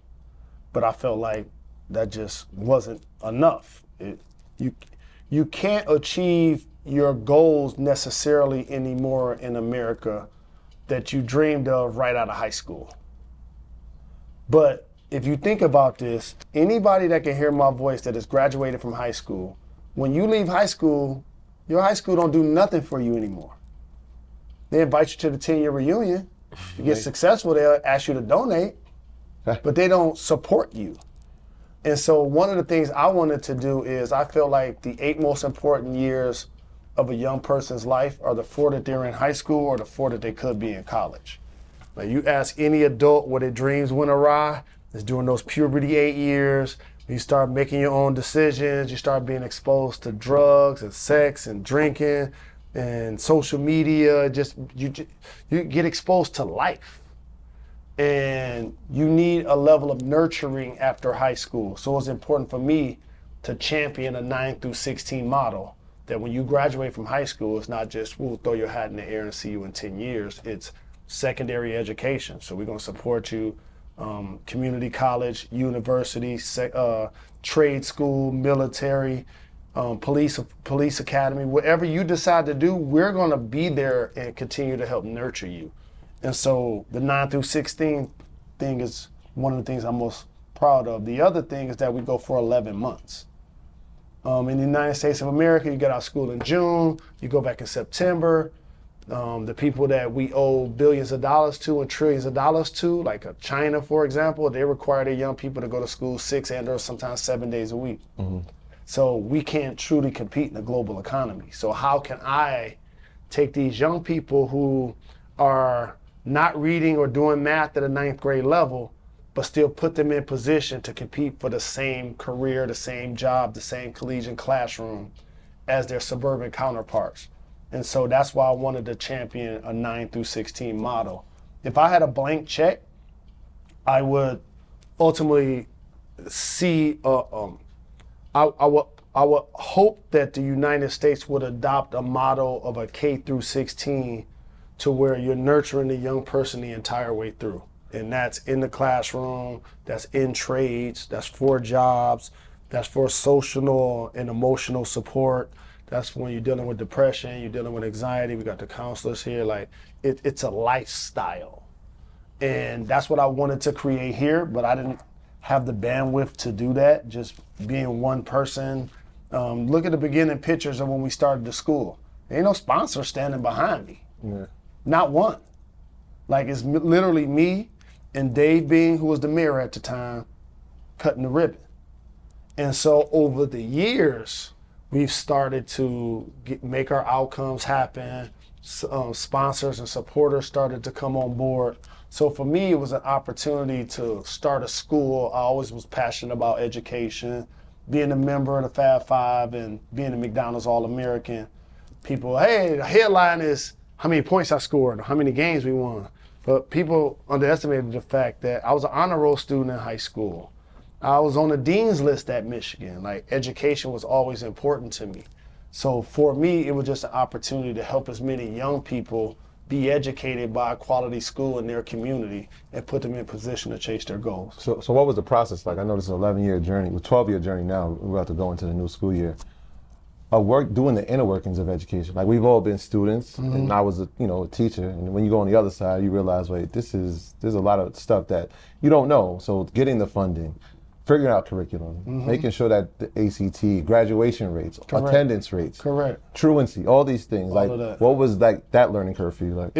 But I felt like that just wasn't enough. You can't achieve your goals necessarily anymore in America that you dreamed of right out of high school. But if you think about this, anybody that can hear my voice that has graduated from high school, when you leave high school, your high school don't do nothing for you anymore. They invite you to the 10-year reunion. You get successful, they'll ask you to donate, but they don't support you. And so one of the things I wanted to do is I feel like the 8 most important years of a young person's life are the 4 that they're in high school or the 4 that they could be in college. Like you ask any adult where their dreams went awry, it's during those puberty 8 years. You start making your own decisions, you start being exposed to drugs and sex and drinking and social media, you get exposed to life. And you need a level of nurturing after high school. So it's important for me to champion a 9 through 16 model that when you graduate from high school, it's not just, we'll throw your hat in the air and see you in 10 years. It's secondary education. So we're gonna support you, community college, university, trade school, military, police academy, whatever you decide to do, we're gonna be there and continue to help nurture you. And so the 9 through 16 thing is one of the things I'm most proud of. The other thing is that we go for 11 months. In the United States of America, you get out of school in June, you go back in September. The people that we owe billions of dollars to and trillions of dollars to, like China, for example, they require their young people to go to school 6 and or sometimes 7 days a week. So we can't truly compete in the global economy. So how can I take these young people who are not reading or doing math at a 9th grade level, but still put them in position to compete for the same career, the same job, the same collegiate classroom as their suburban counterparts? And so that's why I wanted to champion a 9 through 16 model. If I had a blank check, I would ultimately see, I would hope that the United States would adopt a model of a K through 16 to where you're nurturing the young person the entire way through. And that's in the classroom, that's in trades, that's for jobs, that's for social and emotional support. That's when you're dealing with depression, you're dealing with anxiety. We got the counselors here. Like it's a lifestyle. And that's what I wanted to create here, but I didn't have the bandwidth to do that, just being one person. Look at the beginning pictures of when we started the school. There ain't no sponsor standing behind me. Yeah. Not one. Like it's literally me and Dave Bean, who was the mayor at the time, cutting the ribbon. And so over the years, we've started to make our outcomes happen. sponsors and supporters started to come on board. So for me, it was an opportunity to start a school. I always was passionate about education, being a member of the Fab Five and being a McDonald's All-American. People, hey, the headline is how many points I scored or how many games we won. But people underestimated the fact that I was an honor roll student in high school. I was on the dean's list at Michigan. Like, education was always important to me. So for me, it was just an opportunity to help as many young people be educated by a quality school in their community and put them in position to chase their goals. So what was the process like? I know this is an 11-year journey, a 12-year journey now. We're about to go into the new school year. Doing the inner workings of education. Like, we've all been students, and I was a teacher. And when you go on the other side, you realize, wait, there's a lot of stuff that you don't know. So getting the funding, figuring out curriculum, making sure that the ACT, graduation rates, attendance rates, truancy, all these things. All of that. What was that learning curve for you like?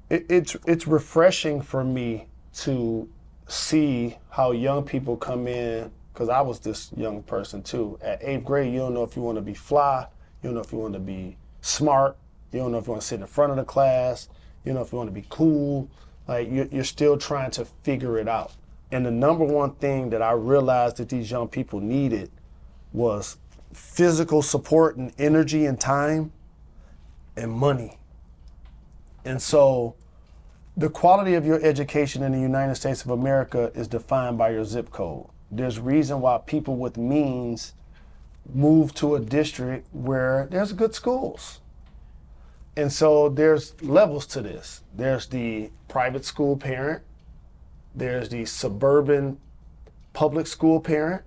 It's refreshing for me to see how young people come in, because I was this young person too. At 8th grade, you don't know if you want to be fly, you don't know if you want to be smart, you don't know if you want to sit in the front of the class, you don't know if you want to be cool. Like, you're still trying to figure it out. And the number one thing that I realized that these young people needed was physical support and energy and time and money. And so the quality of your education in the United States of America is defined by your zip code. There's reason why people with means move to a district where there's good schools. And so there's levels to this. There's the private school parent, there's the suburban public school parent,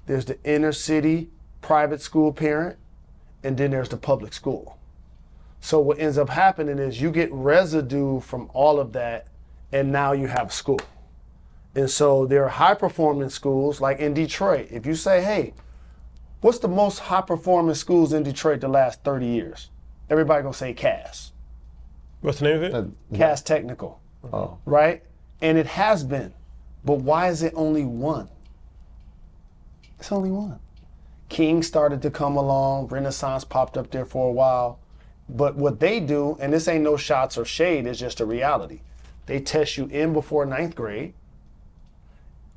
there's the inner city private school parent, and then there's the public school. So what ends up happening is you get residue from all of that, and now you have school. And so there are high performing schools, like in Detroit. If you say, hey, what's the most high performing schools in Detroit the last 30 years? Everybody gonna say Cass. What's the name of it? Cass Technical, right? And it has been, but why is it only one? It's only one. King started to come along, Renaissance popped up there for a while, but what they do, and this ain't no shots or shade, it's just a reality. They test you in before 9th grade,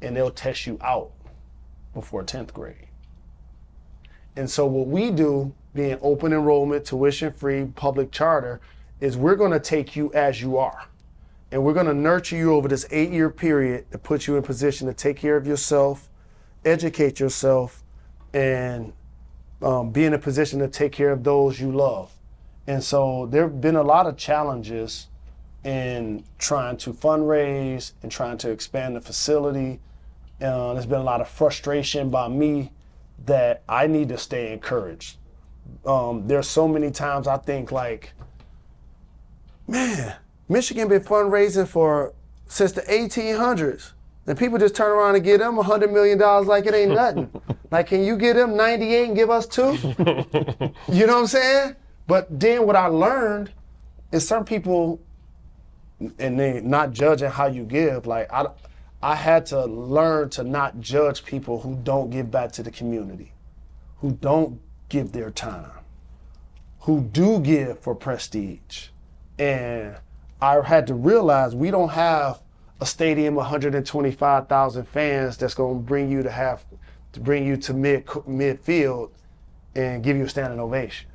and they'll test you out before 10th grade. And so what we do, being open enrollment, tuition-free, public charter, is we're gonna take you as you are. And we're gonna nurture you over this 8-year period to put you in position to take care of yourself, educate yourself, and be in a position to take care of those you love. And so there have been a lot of challenges in trying to fundraise and trying to expand the facility. There's been a lot of frustration by me that I need to stay encouraged. There's so many times I think like, man, Michigan been fundraising since the 1800s. And people just turn around and give them $100 million like it ain't nothing. Like, can you give them 98 and give us 2? You know what I'm saying? But then what I learned is some people, and they not judging how you give, like I had to learn to not judge people who don't give back to the community, who don't give their time, who do give for prestige. And I had to realize we don't have a stadium of 125,000 fans that's going to bring you to midfield and give you a standing ovation.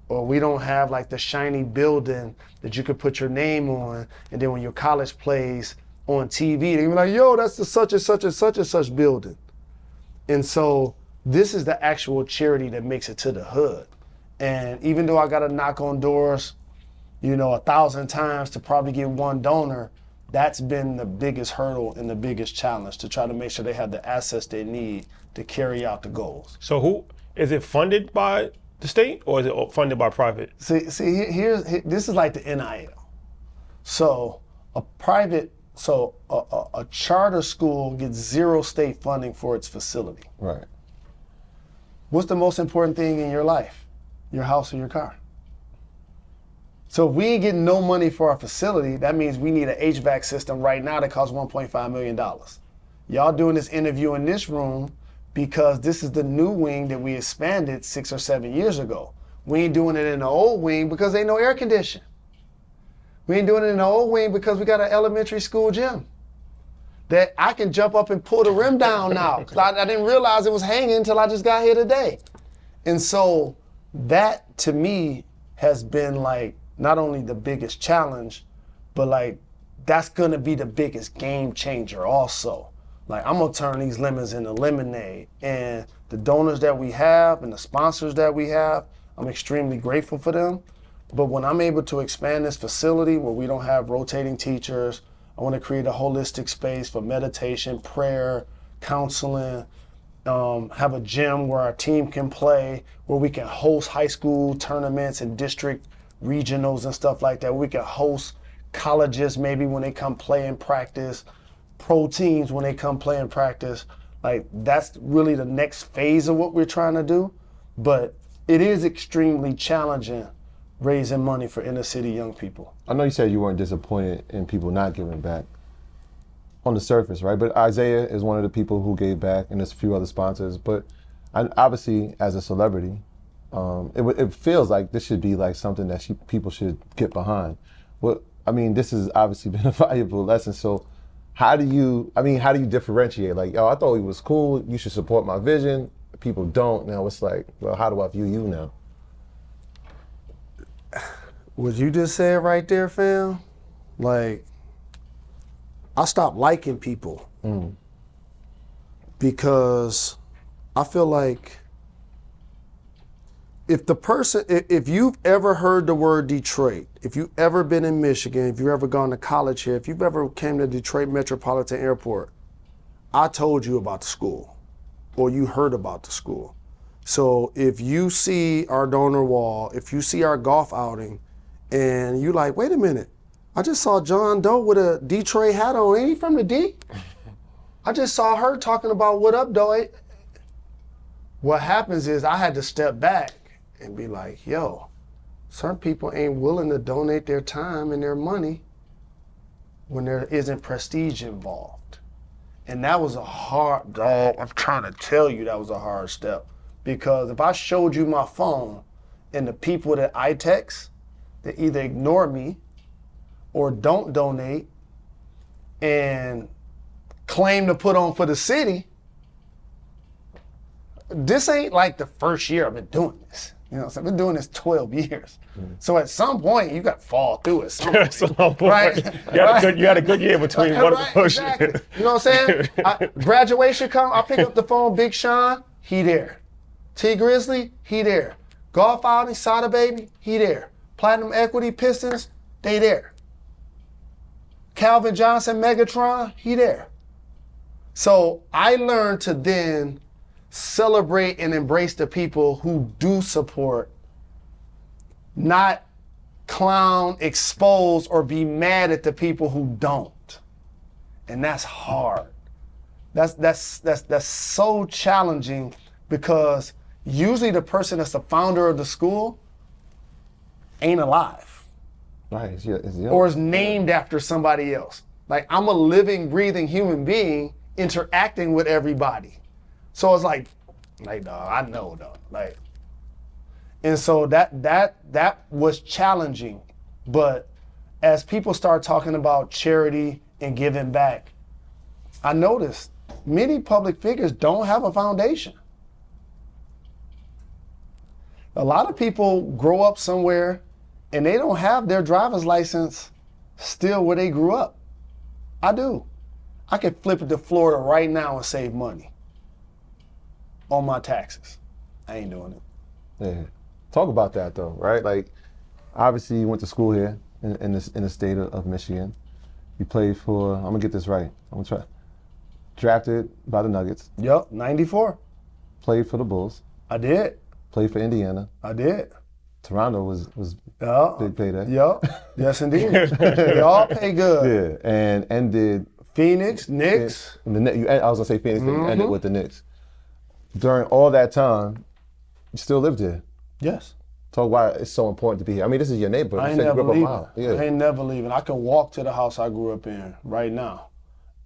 Or we don't have like the shiny building that you could put your name on, and then when your college plays on TV, they're like, yo, that's the such and such and such and such building. And so this is the actual charity that makes it to the hood. And even though I got to knock on doors, 1,000 times to probably get one donor, that's been the biggest hurdle and the biggest challenge, to try to make sure they have the assets they need to carry out the goals. So who is it funded by? The state, or is it funded by private? See, this is like the NIL. So a charter school gets 0 state funding for its facility. Right. What's the most important thing in your life? Your house or your car? So if we ain't getting no money for our facility, that means we need an HVAC system right now that costs $1.5 million. Y'all doing this interview in this room because this is the new wing that we expanded 6 or 7 years ago. We ain't doing it in the old wing because ain't no air conditioning. We ain't doing it in the old wing because we got an elementary school gym that I can jump up and pull the rim down now, because I didn't realize it was hanging until I just got here today. And so that to me has been like not only the biggest challenge, but like that's gonna be the biggest game changer also. Like I'm gonna turn these lemons into lemonade. And the donors that we have and the sponsors that we have, I'm extremely grateful for them. But when I'm able to expand this facility where we don't have rotating teachers, I want to create a holistic space for meditation, prayer, counseling, have a gym where our team can play, where we can host high school tournaments and district regionals and stuff like that. We can host colleges maybe when they come play and practice, pro teams when they come play and practice. Like that's really the next phase of what we're trying to do. But it is extremely challenging raising money for inner city young people. I know you said you weren't disappointed in people not giving back on the surface, right? But Isaiah is one of the people who gave back, and there's a few other sponsors. But obviously, as a celebrity, it feels like this should be like something that people should get behind. Well, I mean, this has obviously been a valuable lesson. So how do you differentiate? Like, I thought he was cool. You should support my vision. People don't. Now it's like, well, how do I view you now? What you just said right there, fam, like, I stopped liking people because I feel like if you've ever heard the word Detroit, if you've ever been in Michigan, if you've ever gone to college here, if you've ever came to Detroit Metropolitan Airport, I told you about the school or you heard about the school. So if you see our donor wall, if you see our golf outing, and you like, wait a minute, I just saw John Doe with a Detroit hat on. Ain't he from the D? I just saw her talking about what up, Doe. What happens is I had to step back and be like, yo, certain people ain't willing to donate their time and their money when there isn't prestige involved. And that was a hard, dog, I'm trying to tell you that was a hard step. Because if I showed you my phone and the people that I text, that either ignore me or don't donate and claim to put on for the city, this ain't like the first year I've been doing this. You know, so I've been doing this 12 years. So at some point, you got to fall through it. Right? You had a good year between one of the pushes. Exactly. You know what I'm saying? Graduation come, I pick up the phone, Big Sean, he there. T Grizzly, he there. Golf outing, Sada Baby, he there. Platinum Equity Pistons, they there. Calvin Johnson, Megatron, he there. So I learned to then celebrate and embrace the people who do support, not clown, expose, or be mad at the people who don't. And that's hard. That's so challenging because usually the person that's the founder of the school ain't alive. Right, it's young. Or is named after somebody else. Like I'm a living, breathing human being interacting with everybody. So it's like, dog, I know, dog. Like, and so that was challenging. But as people start talking about charity and giving back, I noticed many public figures don't have a foundation. A lot of people grow up somewhere and they don't have their driver's license still where they grew up. I do. I could flip it to Florida right now and save money on my taxes. I ain't doing it. Yeah. Talk about that though, right? Like, obviously you went to school here in the state of Michigan. You played for, I'm gonna get this right. I'm gonna try. Drafted by the Nuggets. Yup, 94. Played for the Bulls. I did. Played for Indiana. I did. Toronto was big payday. Yup. Yes, indeed. They all pay good. Yeah, and ended Phoenix, Knicks. I was gonna say Phoenix, but you ended with the Knicks. During all that time, you still lived here. Yes. Talk why it's so important to be here. I mean, this is your neighborhood. I ain't never leaving. I ain't never leaving. I can walk to the house I grew up in right now.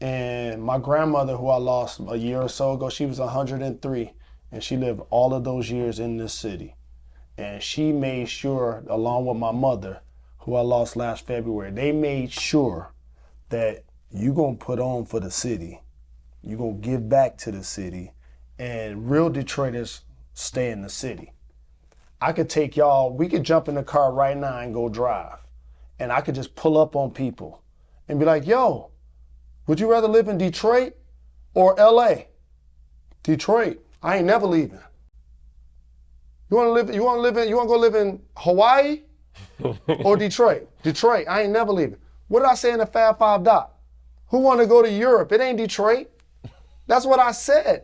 And my grandmother, who I lost a year or so ago, she was 103, and she lived all of those years in this city. And she made sure, along with my mother, who I lost last February, they made sure that you're going to put on for the city. You're going to give back to the city. And real Detroiters stay in the city. I could take y'all, we could jump in the car right now and go drive. And I could just pull up on people and be like, yo, would you rather live in Detroit or LA? Detroit, I ain't never leaving. You want to go live in Hawaii or Detroit? Detroit, I ain't never leaving. What did I say in the Fab Five doc? Who want to go to Europe? It ain't Detroit. That's what I said.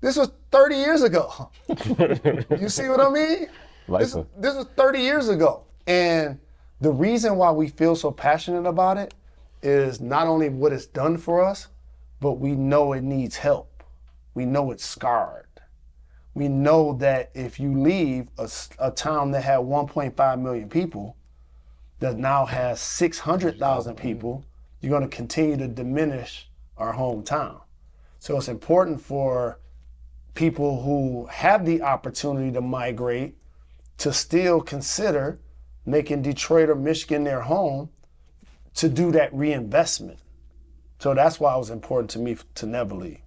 This was 30 years ago. You see what I mean? This was 30 years ago. And the reason why we feel so passionate about it is not only what it's done for us, but we know it needs help. We know it's scarred. We know that if you leave a town that had 1.5 million people, that now has 600,000 people, you're going to continue to diminish our hometown. So it's important for people who have the opportunity to migrate to still consider making Detroit or Michigan their home, to do that reinvestment. So that's why it was important to me to never leave.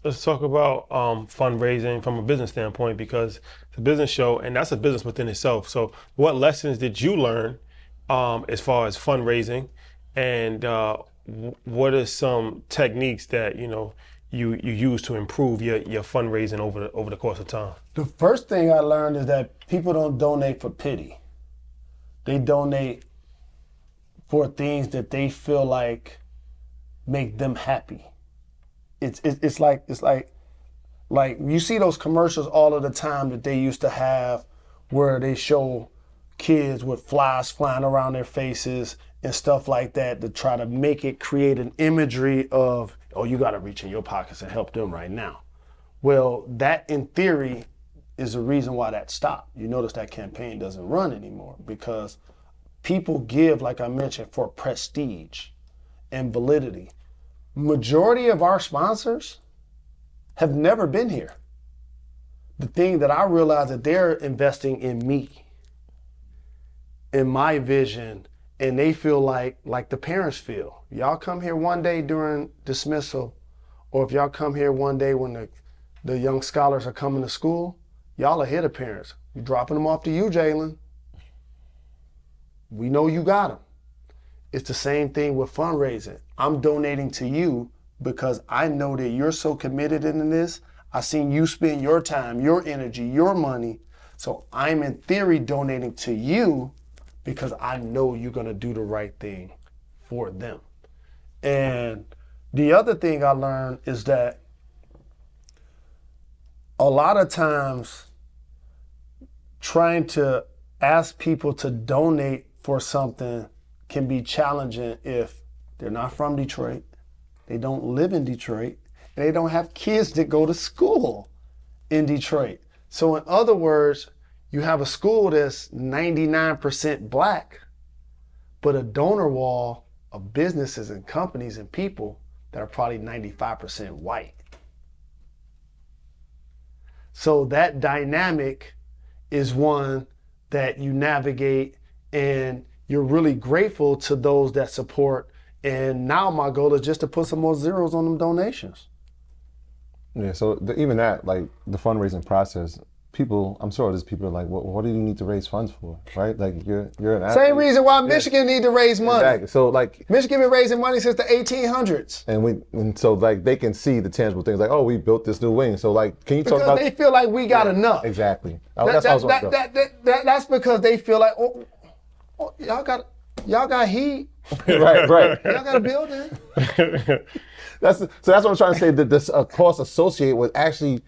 Let's talk about fundraising from a business standpoint, because it's a business show and that's a business within itself. So what lessons did you learn as far as fundraising, and what are some techniques that you use to improve your fundraising over the course of time? The first thing I learned is that people don't donate for pity. They donate for things that they feel like make them happy. It's like you see those commercials all of the time that they used to have where they show kids with flies flying around their faces and stuff like that to try to create an imagery of, oh, you got to reach in your pockets and help them right now. Well, that in theory is the reason why that stopped. You notice that campaign doesn't run anymore because people give, like I mentioned, for prestige and validity. Majority of our sponsors have never been here. The thing that I realize that they're investing in me, in my vision, and they feel like the parents feel. Y'all come here one day during dismissal, or if y'all come here one day when the young scholars are coming to school, y'all are here the parents. We're dropping them off to you, Jalen. We know you got them. It's the same thing with fundraising. I'm donating to you because I know that you're so committed in this. I've seen you spend your time, your energy, your money. So I'm in theory donating to you because I know you're gonna do the right thing for them. And the other thing I learned is that a lot of times trying to ask people to donate for something can be challenging if they're not from Detroit, they don't live in Detroit, and they don't have kids that go to school in Detroit. So in other words, you have a school that's 99% black, but a donor wall of businesses and companies and people that are probably 95% white. So that dynamic is one that you navigate, and you're really grateful to those that support. And now my goal is just to put some more zeros on them donations. Yeah, so even that, like the fundraising process, people, I'm sure there's people that are like, what do you need to raise funds for, right? Like you're an athlete. Same reason why Michigan need to raise money. Exactly. So like Michigan been raising money since the 1800s. And so like they can see the tangible things, like, oh, we built this new wing. So like, can you talk about? Because they feel like we got enough. Exactly. That's because they feel like, oh, y'all got heat. right. Y'all got a building. That's what I'm trying to say, that this cost associated with actually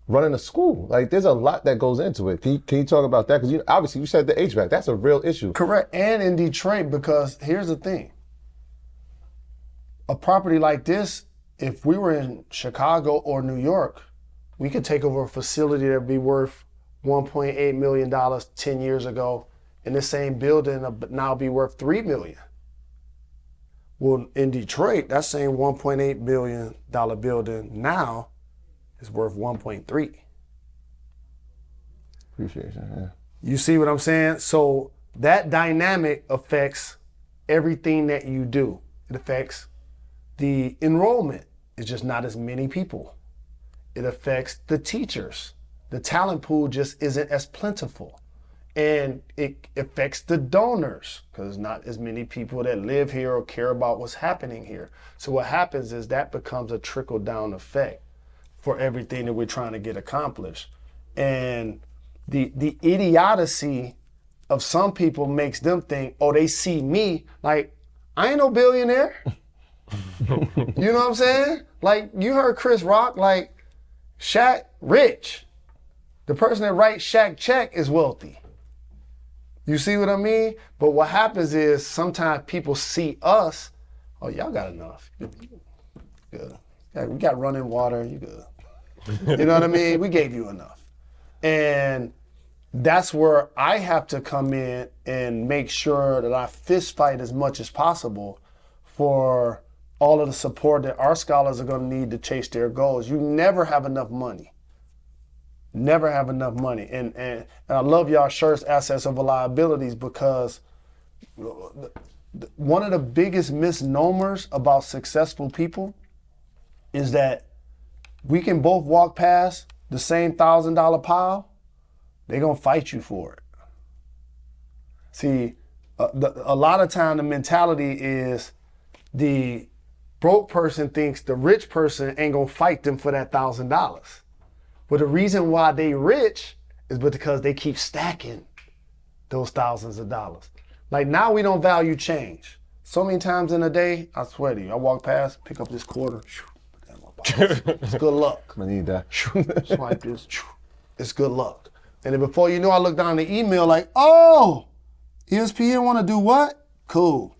running a school. Like there's a lot that goes into it. Can you talk about that? Because obviously you said the HVAC, that's a real issue. Correct. And in Detroit, because here's the thing. A property like this, if we were in Chicago or New York, we could take over a facility that would be worth $1.8 million 10 years ago, and this same building now be worth $3 million. Well, in Detroit, that same $1.8 billion building now is worth 1.3. Appreciation, yeah. You see what I'm saying? So that dynamic affects everything that you do. It affects the enrollment. It's just not as many people. It affects the teachers. The talent pool just isn't as plentiful. And it affects the donors because not as many people that live here or care about what's happening here. So what happens is that becomes a trickle-down effect for everything that we're trying to get accomplished. And the idiocy of some people makes them think, oh, they see me like, I ain't no billionaire. You know what I'm saying? Like, you heard Chris Rock, like, Shaq, rich. The person that writes Shaq check is wealthy. You see what I mean? But what happens is sometimes people see us, oh, y'all got enough. Good. Yeah, we got running water, you good. You know what I mean? We gave you enough. And that's where I have to come in and make sure that I fist fight as much as possible for all of the support that our scholars are going to need to chase their goals. You never have enough money. Never have enough money. And I love y'all shirts, assets over liabilities, because one of the biggest misnomers about successful people is that we can both walk past the same $1,000 pile. They're going to fight you for it. See, a lot of time the mentality is the broke person thinks the rich person ain't going to fight them for that $1,000. But the reason why they rich is because they keep stacking those thousands of dollars. Like, now we don't value change. So many times in a day, I swear to you, I walk past, pick up this quarter, put that in my pocket. It's good luck. I need that. Swipe this. It's good luck. And then before you know, I look down the email like, oh, ESPN want to do what? Cool.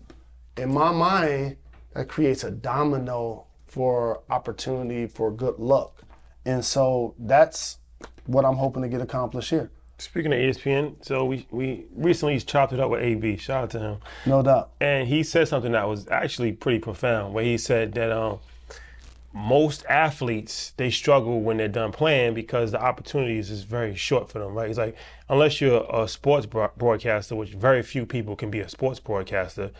In my mind, that creates a domino for opportunity for good luck. And so that's what I'm hoping to get accomplished here. Speaking of ESPN, so we recently chopped it up with AB. Shout out to him. No doubt. And he said something that was actually pretty profound, where he said that most athletes, they struggle when they're done playing because the opportunities is very short for them, right? He's like, unless you're a sports broadcaster, which very few people can be a sports broadcaster,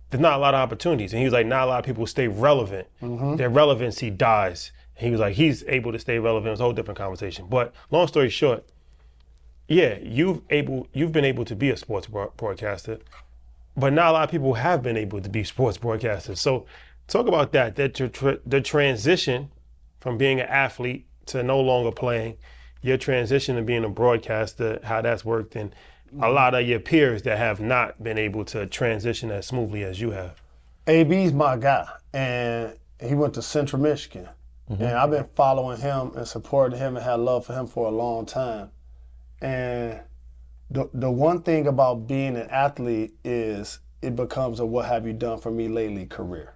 there's not a lot of opportunities. And he was like, not a lot of people stay relevant. Mm-hmm. Their relevancy dies. And he was like, he's able to stay relevant. It's a whole different conversation. But long story short, yeah, you've been able to be a sports broadcaster, but not a lot of people have been able to be sports broadcasters. So talk about that the transition from being an athlete to no longer playing, your transition to being a broadcaster, how that's worked, and a lot of your peers that have not been able to transition as smoothly as you have. AB's my guy, and he went to Central Michigan. Mm-hmm. And I've been following him and supporting him and had love for him for a long time. And the one thing about being an athlete is it becomes a what have you done for me lately career.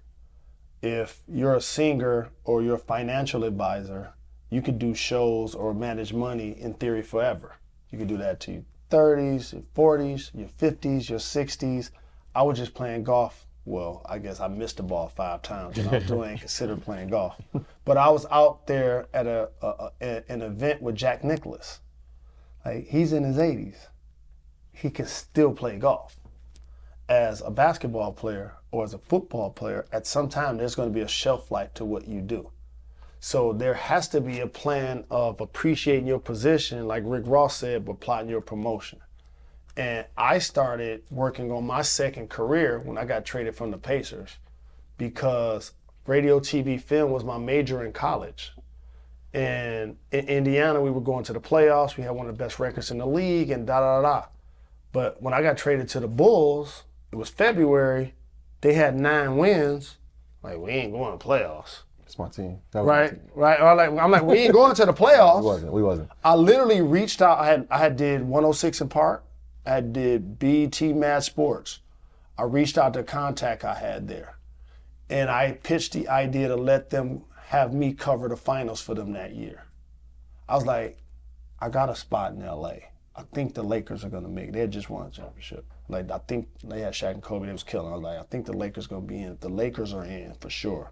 If you're a singer or you're a financial advisor, you could do shows or manage money in theory forever. You could do that to your 30s, your 40s, your 50s, your 60s. I was just playing golf. Well, I guess I missed the ball 5 times and I still ain't considered playing golf. But I was out there at an event with Jack Nicklaus. Like, he's in his 80s. He can still play golf. As a basketball player or as a football player, at some time there's going to be a shelf life to what you do. So there has to be a plan of appreciating your position, like Rick Ross said, but plotting your promotion. And I started working on my second career when I got traded from the Pacers because radio, TV, film was my major in college. And in Indiana, we were going to the playoffs. We had one of the best records in the league and da-da-da-da. But when I got traded to the Bulls, it was February. They had 9 wins. Like, we ain't going to playoffs. It's my team. Right. I'm like, we ain't going to the playoffs. We wasn't. I literally reached out. I had did 106 in Park. I did BET Mad Sports. I reached out to contact I had there. And I pitched the idea to let them have me cover the finals for them that year. I was like, I got a spot in LA. I think the Lakers are going to make it. They had just won a championship. Like, I think they had Shaq and Kobe, they was killing. I was like, I think the Lakers gonna be in. If the Lakers are in, for sure,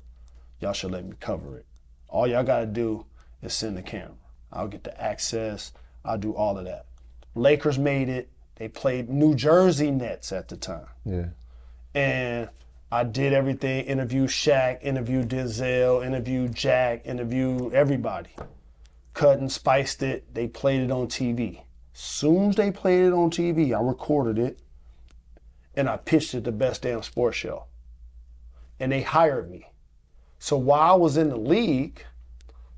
y'all should let me cover it. All y'all gotta do is send the camera. I'll get the access. I'll do all of that. Lakers made it. They played New Jersey Nets at the time. Yeah. And I did everything, interviewed Shaq, interviewed Denzel, interviewed Jack, interviewed everybody. Cut and spiced it. They played it on TV. Soon as they played it on TV, I recorded it and I pitched it the best damn sports show. And they hired me. So while I was in the league,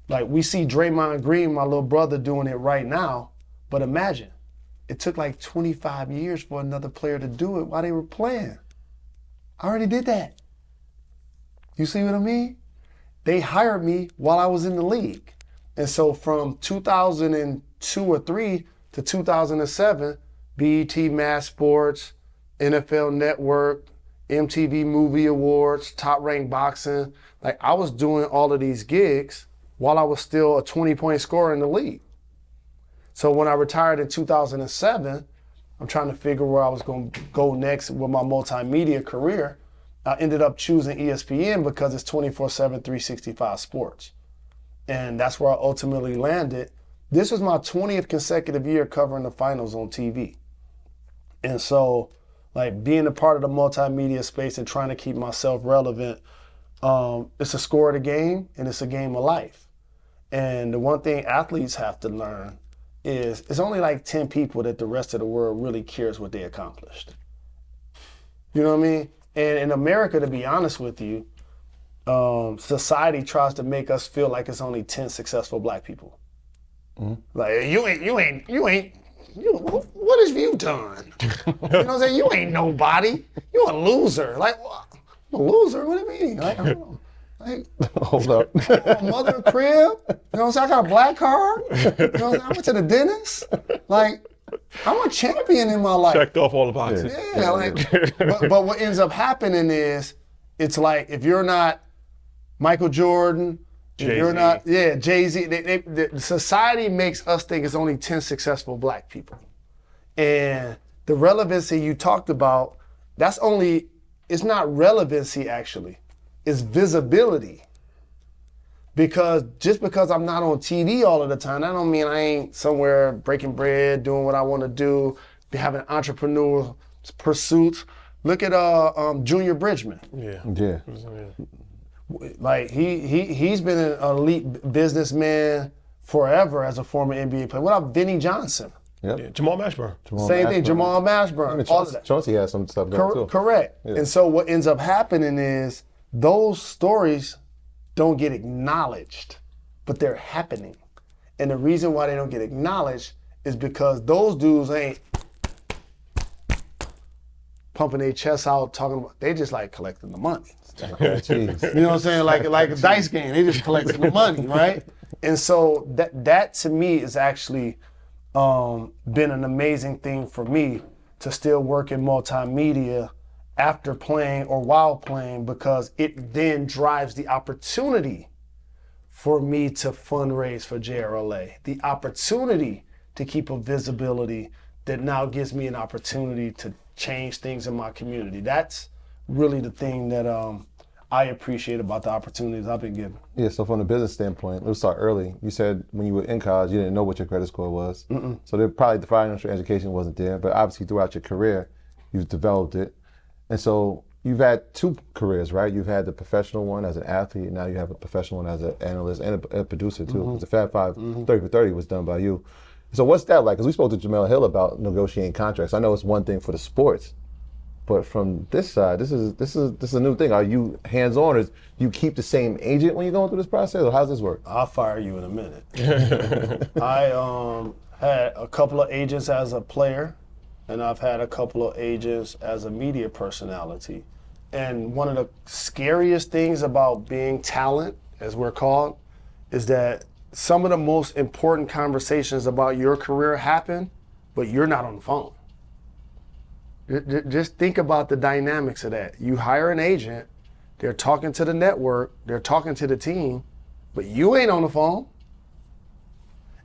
like we see Draymond Green, my little brother, doing it right now, but imagine, it took like 25 years for another player to do it while they were playing. I already did that. You see what I mean? They hired me while I was in the league. And so from 2002 or 3 to 2007, BET Mass Sports, NFL Network, MTV Movie Awards, Top Ranked Boxing, like I was doing all of these gigs while I was still a 20-point scorer in the league. So when I retired in 2007, I'm trying to figure where I was going to go next with my multimedia career. I ended up choosing ESPN because it's 24/7, 365 sports. And that's where I ultimately landed. This was my 20th consecutive year covering the finals on TV. And so, like, being a part of the multimedia space and trying to keep myself relevant, it's a score of the game and it's a game of life. And the one thing athletes have to learn is it's only like 10 people that the rest of the world really cares what they accomplished. You know what I mean? And in America, to be honest with you, society tries to make us feel like it's only 10 successful black people. Mm-hmm. Like, what have you done? You know what I'm saying? You ain't nobody. You a loser. Like, what? I'm a loser? What do you mean? Like, I don't know. Like, hold up. Mother crib. You know what I'm saying? I got a black card. You know what I'm saying? I went to the dentist. Like, I'm a champion in my life. Checked off all the boxes. Yeah, like, but what ends up happening is, it's like, if you're not Michael Jordan, if you're not, Jay-Z, the society makes us think it's only 10 successful black people. And the relevancy you talked about, it's not relevancy actually, it's visibility. Because just because I'm not on TV all of the time, that don't mean I ain't somewhere breaking bread, doing what I want to do, having entrepreneurial pursuits. Look at Junior Bridgman. Yeah. Like he's been an elite businessman forever as a former NBA player. What about Vinnie Johnson? Yep. Yeah, Jamal Mashburn. Same thing, Jamal Mashburn. All of that. Chauncey has some stuff going too. Correct. Yeah. And so what ends up happening is those stories don't get acknowledged, but they're happening. And the reason why they don't get acknowledged is because those dudes ain't pumping their chests out, talking about, they just like collecting the money. You know what I'm saying? Like a dice game, they just collecting the money, right? And so that to me is actually been an amazing thing for me to still work in multimedia after playing or while playing, because it then drives the opportunity for me to fundraise for JRLA, the opportunity to keep a visibility that now gives me an opportunity to change things in my community. That's really the thing that I appreciate about the opportunities I've been given. Yeah, so from a business standpoint, let's start early. You said when you were in college, you didn't know what your credit score was. Mm-mm. So probably the financial education wasn't there, but obviously throughout your career, you've developed it. And so you've had two careers, right? You've had the professional one as an athlete, and now you have a professional one as an analyst and a producer too. Mm-hmm. The Fab Five 30 for 30 was done by you. So what's that like? Because we spoke to Jamel Hill about negotiating contracts. I know it's one thing for the sports, but from this side, this is a new thing. Are you hands-on, or do you keep the same agent when you're going through this process, or how does this work? I'll fire you in a minute. I had a couple of agents as a player, and I've had a couple of agents as a media personality. And one of the scariest things about being talent, as we're called, is that some of the most important conversations about your career happen, but you're not on the phone. Just think about the dynamics of that. You hire an agent, they're talking to the network, they're talking to the team, but you ain't on the phone.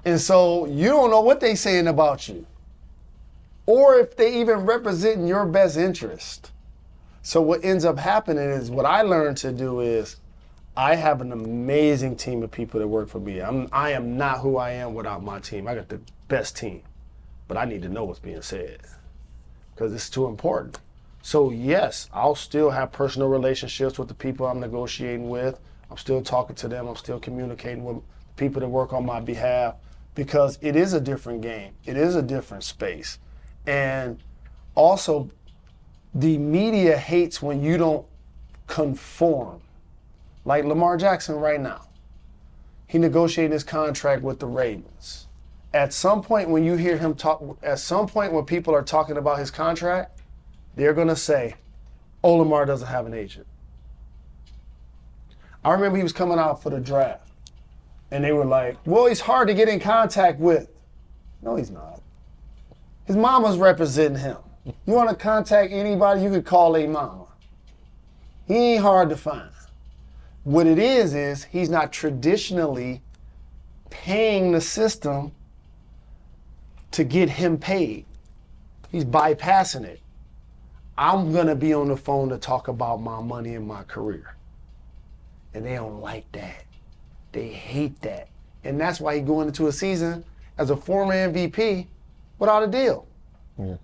And so you don't know what they saying about you. or if they even represent your best interest. So what ends up happening is what I learned to do is I have an amazing team of people that work for me. I am not who I am without my team. I got the best team, but I need to know what's being said because it's too important. So yes, I'll still have personal relationships with the people I'm negotiating with. I'm still talking to them. I'm still communicating with people that work on my behalf because it is a different game. It is a different space. And also, the media hates when you don't conform. Like Lamar Jackson right now. He negotiated his contract with the Ravens. At some point when you hear him talk, at some point when people are talking about his contract, they're going to say, oh, Lamar doesn't have an agent. I remember he was coming out for the draft, and they were like, well, he's hard to get in contact with. No, he's not. His mama's representing him. You want to contact anybody, you could call a mama. He ain't hard to find. What it is he's not traditionally paying the system to get him paid. He's bypassing it. I'm going to be on the phone to talk about my money and my career. And they don't like that. They hate that. And that's why he's going into a season as a former MVP without a deal. Yeah.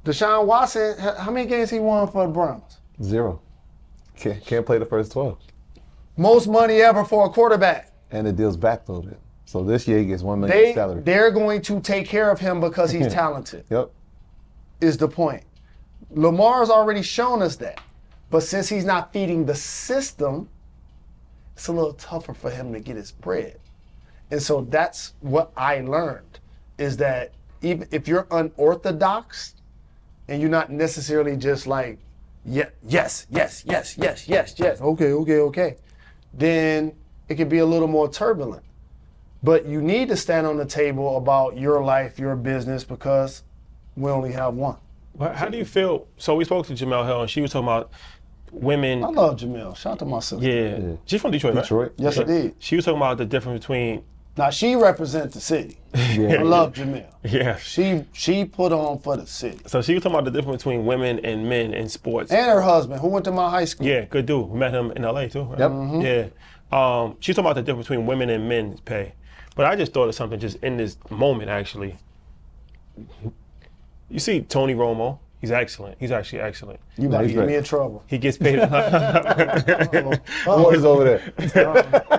Deshaun Watson, how many games he won for the Browns? 0. Can't play the first 12. Most money ever for a quarterback. And the deal's backloaded. So this year he gets $1 million salary. They're going to take care of him because he's talented. Yep. Is the point. Lamar's already shown us that. But since he's not feeding the system, it's a little tougher for him to get his bread. And so that's what I learned, is that even if you're unorthodox and you're not necessarily just like, yes, okay, then it can be a little more turbulent. But you need to stand on the table about your life, your business, because we only have one. How do you feel? So we spoke to Jamel Hill, and she was talking about women. I love Jamel. Shout out to my sister. Yeah. She's from Detroit, right? Detroit. Yes, I did. She was talking about the difference between. Now, she represents the city. I love Jamel. Yeah. She put on for the city. So she was talking about the difference between women and men in sports. And her husband, who went to my high school. Yeah, good dude. We met him in LA too, right? Yep. Mm-hmm. Yeah. She was talking about the difference between women and men's pay. But I just thought of something just in this moment, actually. You see Tony Romo. He's excellent. He's actually excellent. You about to he's get great. me in trouble. He gets paid a lot. Boys over there.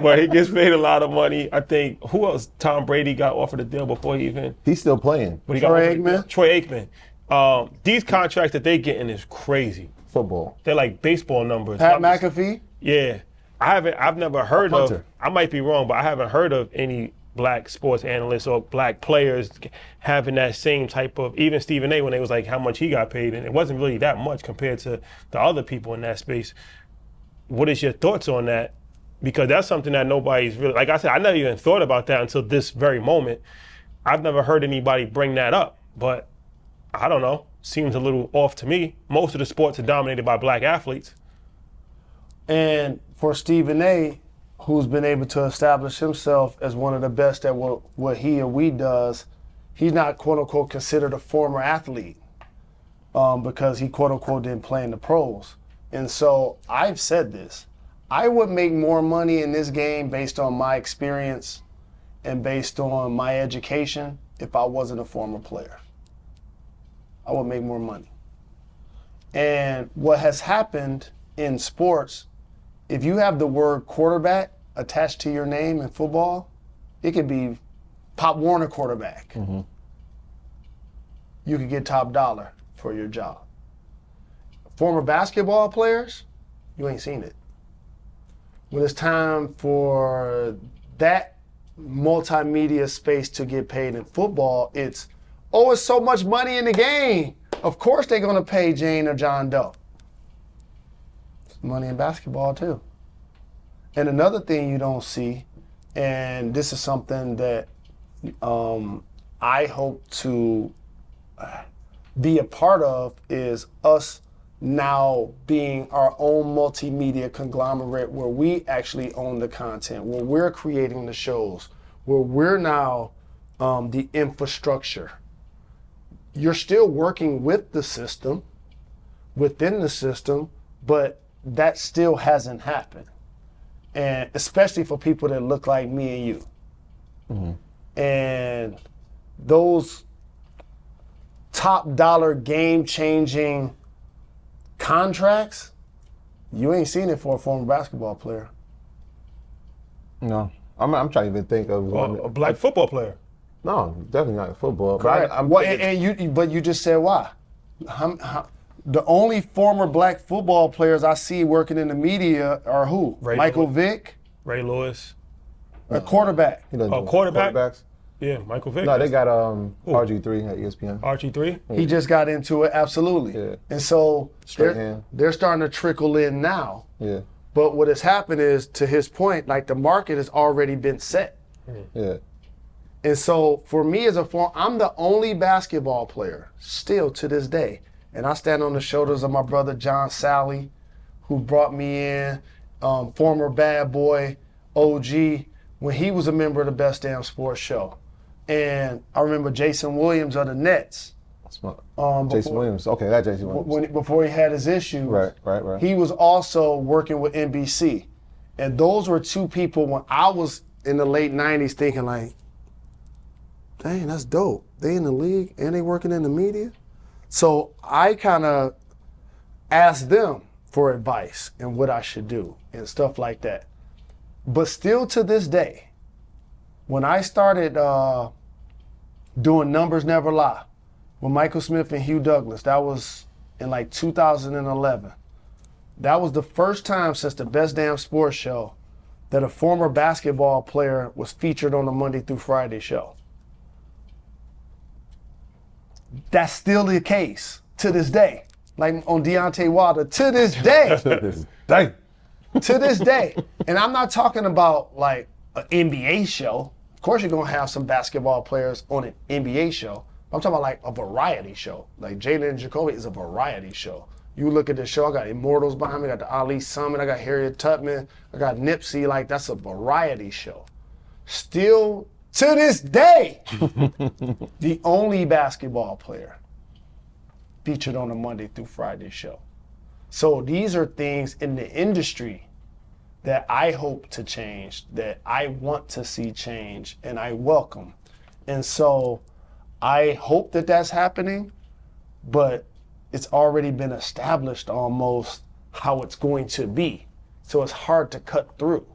But he gets paid a lot of money. I think, who else? Tom Brady got offered a deal before he even. He's still playing But he got Troy offered a deal. Aikman? Troy Aikman. These contracts that they getting is crazy. football. They're like baseball numbers. Pat McAfee? Yeah. I've never heard of, Hunter. I might be wrong, but I haven't heard of any black sports analysts or black players having that same type of, even Stephen A, when they was like how much he got paid, and it wasn't really that much compared to the other people in that space. What is your thoughts on that? Because that's something that nobody's really, like I said, I never even thought about that until this very moment. I've never heard anybody bring that up, but I don't know, seems a little off to me. Most of the sports are dominated by black athletes. And for Stephen A, who's been able to establish himself as one of the best at what he or we does, he's not, quote unquote, considered a former athlete because he, quote unquote, didn't play in the pros. And so I've said this, I would make more money in this game based on my experience and based on my education if I wasn't a former player. I would make more money. And what has happened in sports, if you have the word quarterback attached to your name in football, it could be Pop Warner quarterback. Mm-hmm. You could get top dollar for your job. Former basketball players, you ain't seen it. When it's time for that multimedia space to get paid in football, it's so much money in the game. Of course they're gonna pay Jane or John Doe. Money in basketball too. And another thing you don't see, and this is something that I hope to be a part of, is us now being our own multimedia conglomerate where we actually own the content, where we're creating the shows, where we're now the infrastructure. you're still working with the system, within the system, but that still hasn't happened. And especially for people that look like me and you. And those top dollar game changing contracts, you ain't seen it for a former basketball player. No, I'm trying to even think of one. A black football player. No, definitely not football. Correct. I'm Well, thinking- but you just said why? The only former black football players I see working in the media are who? Ray Michael Lewis. Vick, Ray Lewis. a quarterback. He doesn't do quarterback? quarterbacks. Yeah, Michael Vick. No, they got RG3 at ESPN. RG3. He just got into it, absolutely. Yeah. And so Straight hand. they're starting to trickle in now. Yeah, But what has happened is, to his point, like the market has already been set. yeah. And so for me as I'm the only basketball player still to this day. And I stand on the shoulders of my brother John Sally, who brought me in, former bad boy OG, when he was a member of the Best Damn Sports Show. And I remember Jason Williams of the Nets. Smart. Before- Jason Williams. Okay, that Jason Williams. Before he had his issues. Right. He was also working with NBC. And those were two people when I was in the late 90s thinking like, dang, that's dope. They in the league and they working in the media. So I kind of asked them for advice and what I should do and stuff like that. But still to this day, when I started doing Numbers Never Lie with Michael Smith and Hugh Douglas, that was in like 2011. That was the first time since the Best Damn Sports Show that a former basketball player was featured on the Monday through Friday show. That's still the case to this day. Like on Deontay Wilder, to this day. Dang. To this day. And I'm not talking about like an NBA show. Of course you're gonna have some basketball players on an NBA show. I'm talking about like a variety show. Like Jalen and Jacoby is a variety show. You look at the show, I got Immortals behind me, I got the Ali Summit, I got Harriet Tubman, I got Nipsey, like that's a variety show. Still to this day, the only basketball player featured on a Monday through Friday show. So these are things in the industry that I hope to change, that I want to see change, and I welcome. And so I hope that that's happening, but it's already been established almost how it's going to be. So it's hard to cut through.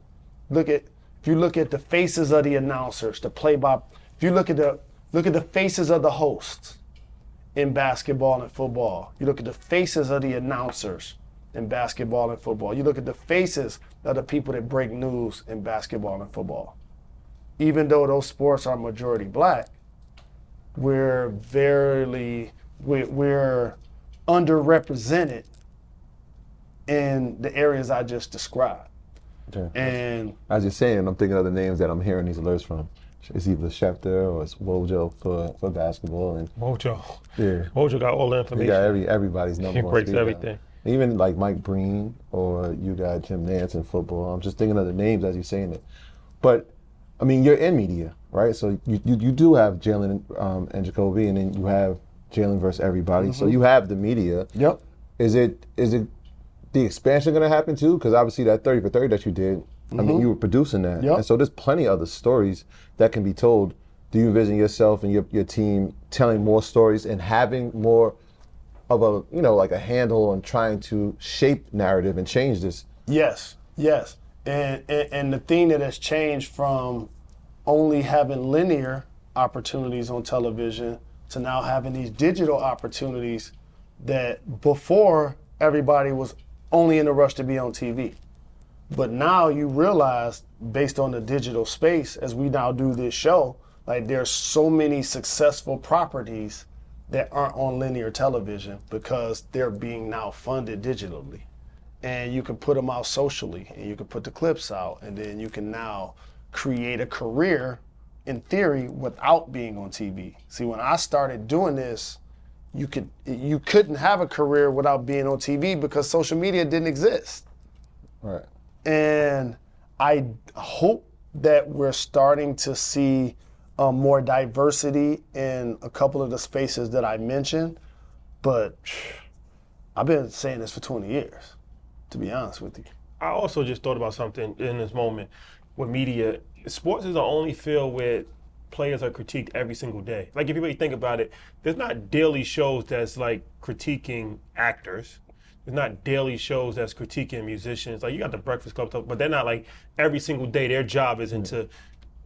If you look at the faces of the announcers, if you look at the faces of the hosts in basketball and football, you look at the faces of the announcers in basketball and football, you look at the faces of the people that break news in basketball and football. Even though those sports are majority black, we're underrepresented in the areas I just described. Yeah. And As you're saying, I'm thinking of the names that I'm hearing these alerts from. It's either Schefter or it's Wojo for basketball, and Mojo. yeah, Mojo got all the you information. got everybody's number. He one breaks speed dial. everything. Even like Mike Breen or you got Jim Nance in football. I'm just thinking of the names as you're saying it. But I mean, you're in media, right? So you do have Jalen and Jacoby, and then you have Jalen versus everybody. So you have the media. yep. Is it the expansion going to happen too? Because obviously that 30 for 30 that you did, I mean, you were producing that. Yep. And so there's plenty of other stories that can be told. Do you envision yourself and your team telling more stories and having more of a, like a handle on trying to shape narrative and change this? Yes. And the thing that has changed from only having linear opportunities on television to now having these digital opportunities that before everybody was only in a rush to be on TV. But now you realize, based on the digital space, as we now do this show, like there's so many successful properties that aren't on linear television because they're being now funded digitally. And you can put them out socially, and you can put the clips out, and then you can now create a career, in theory, without being on TV. See, when I started doing this, you couldn't have a career without being on TV because social media didn't exist. Right. And I hope that we're starting to see more diversity in a couple of the spaces that I mentioned. But I've been saying this for 20 years, to be honest with you. I also just thought about something in this moment with media. Sports is the only field where players are critiqued every single day. Like, if you really think about it, there's not daily shows that's like critiquing actors. There's not daily shows that's critiquing musicians. Like, you got the Breakfast Club stuff, but they're not like every single day. Their job isn't to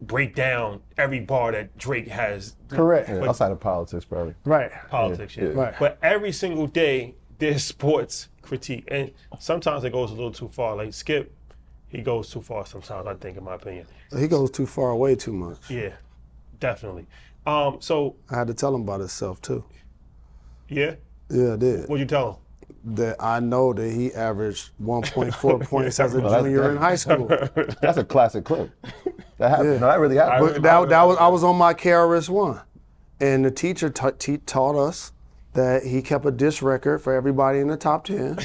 break down every bar that Drake has. Correct. Yeah, outside of politics, probably. Right. Politics, yeah. Right. But every single day, there's sports critique. And sometimes it goes a little too far. Like Skip, he goes too far sometimes, I think, in my opinion. He goes too far away too much. Yeah, definitely. So, I had to tell him about himself too. yeah? Yeah, I did. What'd you tell him? That I know that he averaged 1.4 points as a Well, that's junior in high school. That's a classic clip. That happened. Yeah. No, that really happened. But I was on my KRS-One, and the teacher taught us that he kept a diss record for everybody in the top 10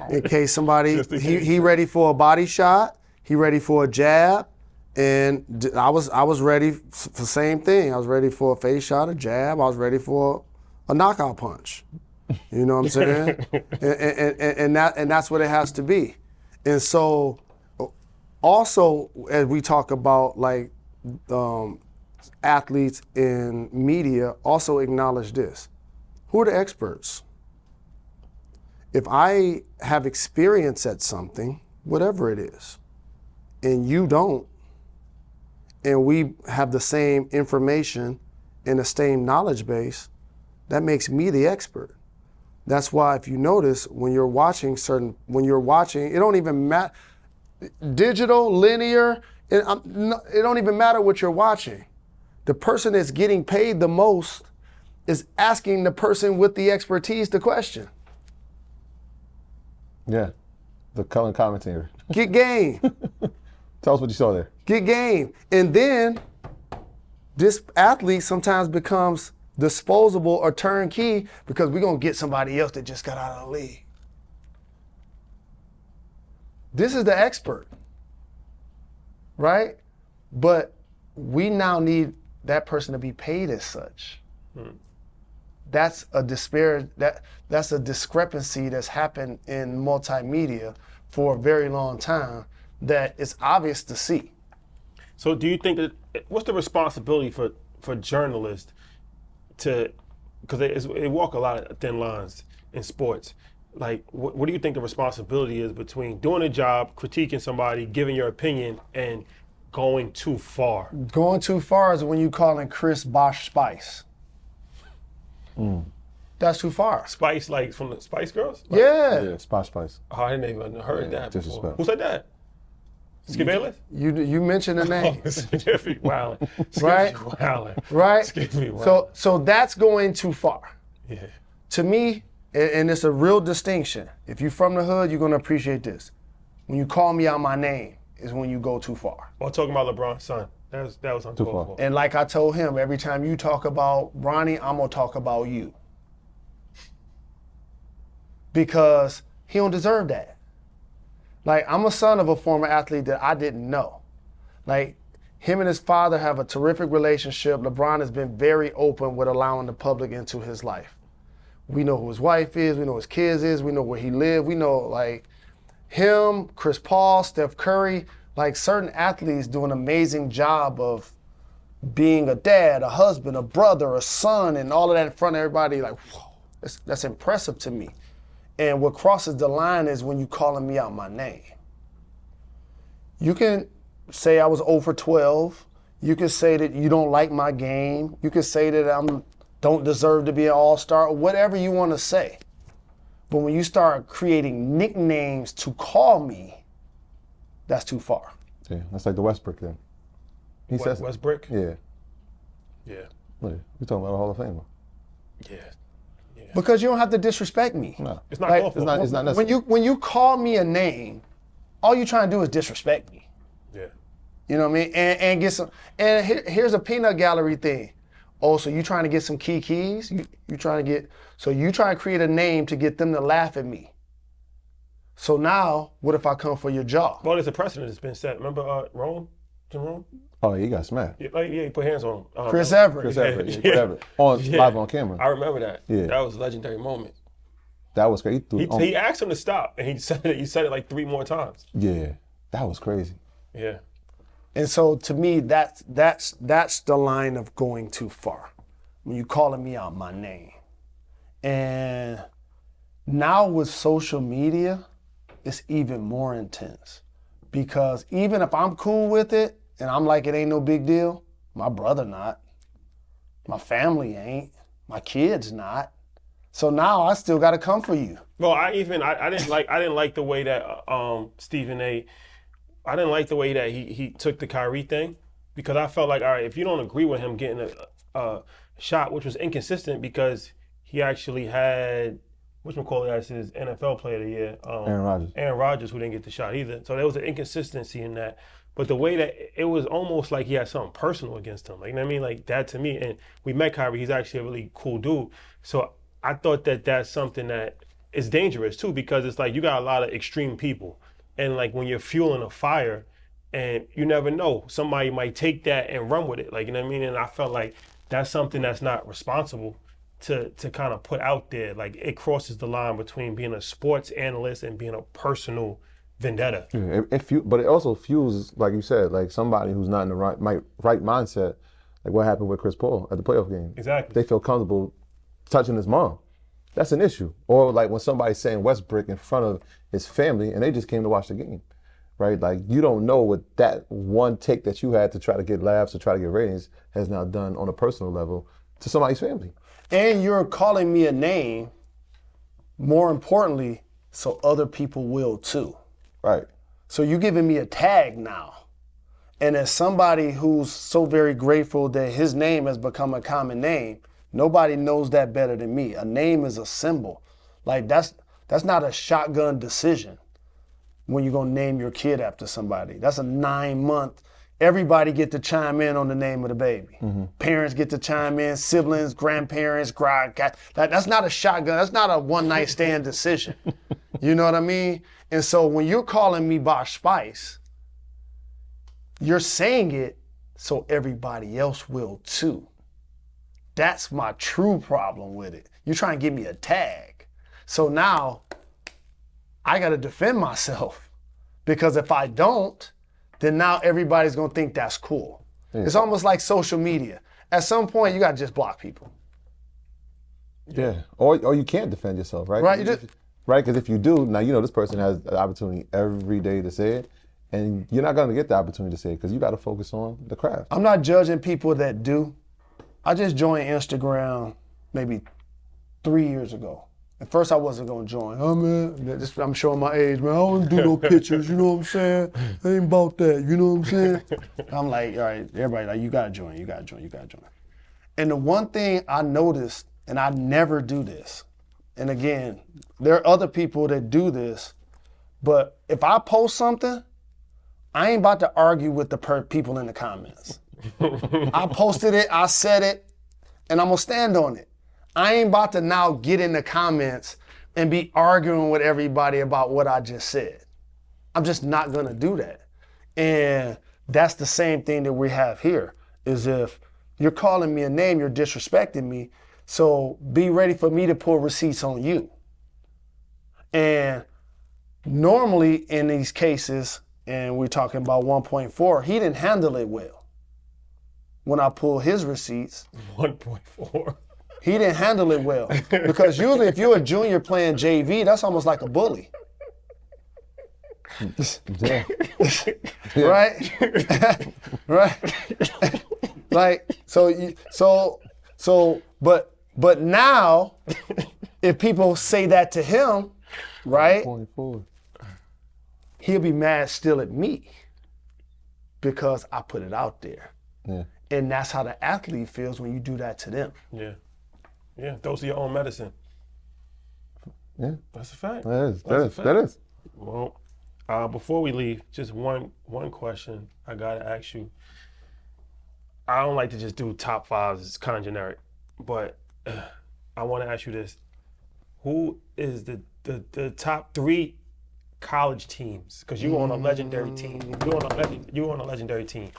in case somebody he ready for a body shot, he ready for a jab, and I was ready for the same thing. I was ready for a face shot, a jab. I was ready for a knockout punch. You know what I'm saying? and that's what it has to be. And so, also as we talk about like athletes in media, also acknowledge this. Who are the experts? If I have experience at something, whatever it is, and you don't, and we have the same information and the same knowledge base, that makes me the expert. That's why if you notice, when you're watching, it don't even matter, digital, linear, it don't even matter what you're watching. The person that's getting paid the most is asking the person with the expertise the question. Yeah, the color commentator. Get game. Tell us what you saw there. Get game. And then this athlete sometimes becomes disposable or turnkey because we're going to get somebody else that just got out of the league. This is the expert, right? But we now need that person to be paid as such. That's a that's a discrepancy that's happened in multimedia for a very long time that it's obvious to see. So do you think that, what's the responsibility for journalists to, because they walk a lot of thin lines in sports. Like, what do you think the responsibility is between doing a job, critiquing somebody, giving your opinion, and going too far? Going too far is when you calling Chris Bosh Spice. That's too far. Spice, like from the Spice Girls? Like, Yeah. Spice. Oh, I didn't even heard that before. Disrespect. Who said that? Skip Bayless? You mentioned the name. Skippy Wildin'. Right? Skippy Wildin'. Right? Skippy Wildin'. So that's going too far. Yeah. To me, and it's a real distinction. If you're from the hood, you're gonna appreciate this. When you call me out my name is when you go too far. Well, talking about LeBron's son. That was uncalled for. And like I told him, every time you talk about Bronny, I'm gonna talk about you. Because he don't deserve that. Like, I'm a son of a former athlete that I didn't know. Like, him and his father have a terrific relationship. LeBron has been very open with allowing the public into his life. We know who his wife is, we know who his kids is, we know where he lives, we know, like, him, Chris Paul, Steph Curry, like, certain athletes do an amazing job of being a dad, a husband, a brother, a son, and all of that in front of everybody. Like, whoa, that's impressive to me. And what crosses the line is when you calling me out my name. You can say I was 0 for 12. You can say that you don't like my game. You can say that I don't deserve to be an all-star, or whatever you want to say. But when you start creating nicknames to call me, that's too far. Yeah, that's like the Westbrook thing. He says Westbrook? Yeah. Yeah. Look, we're talking about a Hall of Famer. Yeah. Because you don't have to disrespect me. No. It's not Like, called for. It's not necessary. When you call me a name, all you're trying to do is disrespect me. Yeah. You know what I mean? And get some. And here's a peanut gallery thing. Oh, so you trying to get some keys? You trying to get? So you trying to create a name to get them to laugh at me. So now, what if I come for your jaw? Well, there's a precedent that's been set. Remember Rome? Jerome? Oh, he got smacked. Yeah, he put hands on him. Chris Everett. Chris Everett, Yeah. whatever. Live on camera. I remember that. Yeah. That was a legendary moment. That was crazy. He asked him to stop, and he said it like 3 more times. Yeah, that was crazy. Yeah. And so to me, that's the line of going too far. When you calling me out my name. And now with social media, it's even more intense. Because even if I'm cool with it and I'm like it ain't no big deal, my brother not. My family ain't. My kids not. So now I still gotta come for you. Well, I didn't like the way that Stephen A. I didn't like the way that he took the Kyrie thing, because I felt like, all right, if you don't agree with him getting a shot, which was inconsistent because he actually had whatchamacallit as his NFL Player of the Year, Aaron Rodgers, who didn't get the shot either. So there was an inconsistency in that. But the way that it was almost like he had something personal against him, like, you know what I mean, like that to me. And we met Kyrie; he's actually a really cool dude. So I thought that that's something that is dangerous too, because it's like you got a lot of extreme people. And like when you're fueling a fire, and you never know, somebody might take that and run with it. Like, you know what I mean? And I felt like that's something that's not responsible to kind of put out there. Like, it crosses the line between being a sports analyst and being a personal vendetta. Yeah, but it also fuels, like you said, like somebody who's not in the right mindset. Like what happened with Chris Paul at the playoff game. Exactly. They feel comfortable touching his mom. That's an issue. Or like when somebody's saying Westbrook in front of his family and they just came to watch the game, right? Like you don't know what that one take that you had to try to get laughs or try to get ratings has now done on a personal level to somebody's family. And you're calling me a name, more importantly, so other people will too. Right. So you're giving me a tag now. And as somebody who's so very grateful that his name has become a common name, nobody knows that better than me. A name is a symbol. Like that's not a shotgun decision when you're gonna name your kid after somebody. That's a 9-month. Everybody get to chime in on the name of the baby. Mm-hmm. Parents get to chime in, siblings, grandparents, that's not a shotgun. That's not a one-night stand decision. You know what I mean? And so when you're calling me Bosh Spice, you're saying it so everybody else will too. That's my true problem with it. You're trying to give me a tag. So now I got to defend myself, because if I don't, then now everybody's going to think that's cool. Yeah. It's almost like social media. At some point, you got to just block people. Yeah. Or you can't defend yourself, right? Right. Right, because if you do, now you know this person has the opportunity every day to say it, and you're not going to get the opportunity to say it because you got to focus on the craft. I'm not judging people that do. I just joined Instagram maybe 3 years ago. At first, I wasn't going to join. Oh, man, I'm showing my age, man. I don't do no pictures, you know what I'm saying? I ain't about that, you know what I'm saying? I'm like, all right, everybody, like, you got to join, you got to join, you got to join. And the one thing I noticed, and I never do this, and again, there are other people that do this, but if I post something, I ain't about to argue with the people in the comments. I posted it, I said it, and I'm gonna stand on it. I ain't about to now get in the comments and be arguing with everybody about what I just said. I'm just not gonna do that. And that's the same thing that we have here, is if you're calling me a name, you're disrespecting me, so be ready for me to pull receipts on you. And normally in these cases, and we're talking about 1.4, he didn't handle it well. When I pull his receipts, 1.4. he didn't handle it well. Because usually if you're a junior playing JV, that's almost like a bully. Yeah. Right? Right? Like, but now, if people say that to him, right? 1.4. He'll be mad still at me because I put it out there. Yeah. And that's how the athlete feels when you do that to them. Yeah. Yeah, dose of your own medicine. Yeah. That's a fact. That is. Well, before we leave, just one question I gotta ask you. I don't like to just do top fives, it's kind of generic, but I want to ask you this. Who is the top 3 college teams, because you were on a legendary team. You were on a legendary team.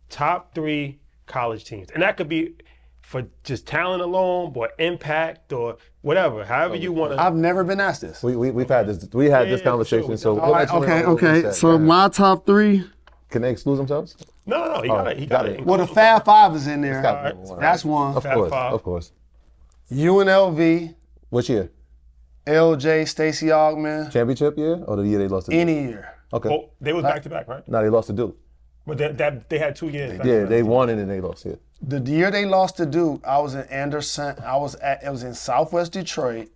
Top 3 college teams, and that could be for just talent alone, or impact, or whatever. However you want to. I've never been asked this. We've had this. We had this Yeah, conversation. sure. So All we'll let you know what we said. So Go ahead. my top 3. Can they exclude themselves? No. He got it. Well, the Fab Five is in there. Gotta be one. That's one. Of Fab course, Five. of course. UNLV, Which year? LJ, Stacey Augman, Championship year or the year they lost to Duke? any year. Okay. Oh, they was back to back, right? No, they lost to Duke. But they had 2 years. Yeah, they won and then they lost. Yeah. The year they lost to Duke, I was in Anderson. It was in Southwest Detroit,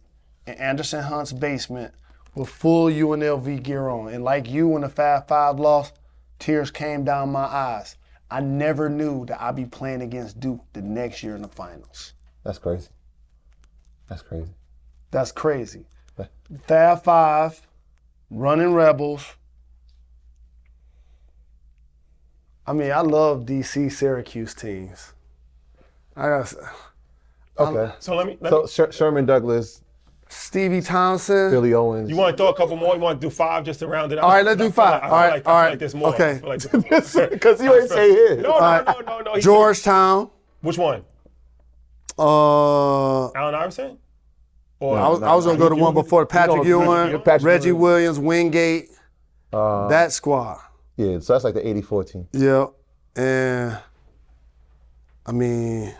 in Anderson Hunt's basement, with full UNLV gear on. And like you, when the Fab Five lost, tears came down my eyes. I never knew that I'd be playing against Duke the next year in the finals. That's crazy. That's crazy. That's crazy. Fab Five, running Rebels. I mean, I love DC Syracuse teams. Okay. So let me. Sherman Douglas, Stevie Thompson. Billy Owens. You want to throw a couple more? You want to do 5 just to round it out? All right, let's do 5. I All right, feel like there's more. okay. I feel like there's more. Because you ain't say his. No. He Georgetown. Which one? I Allen Iverson? Or was gonna go to one before Patrick Ewing, Patrick Reggie Ewing. Williams, Wingate, that squad. Yeah, so that's like the 84 team. Yeah, and I mean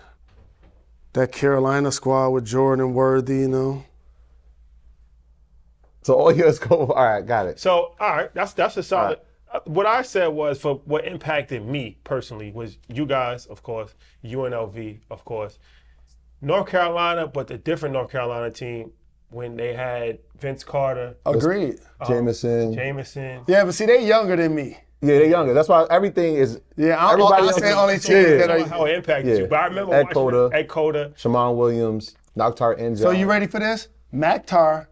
that Carolina squad with Jordan Worthy, you know. So all yours go. All right, got it. So, all right, that's a solid. What I said was, for what impacted me personally was you guys, of course, UNLV, of course, North Carolina, but the different North Carolina team when they had Vince Carter, Agreed. Jameson. Yeah, but see, they younger than me. Yeah, they're younger. That's why everything is. Yeah, I'm everybody else saying is- only teams Yeah. that I are. how it impacted Yeah. you. But I remember Ed watching Cota. Ed Cota. Shammond Williams, Nakhtar Enjai. So you ready for this? Maktar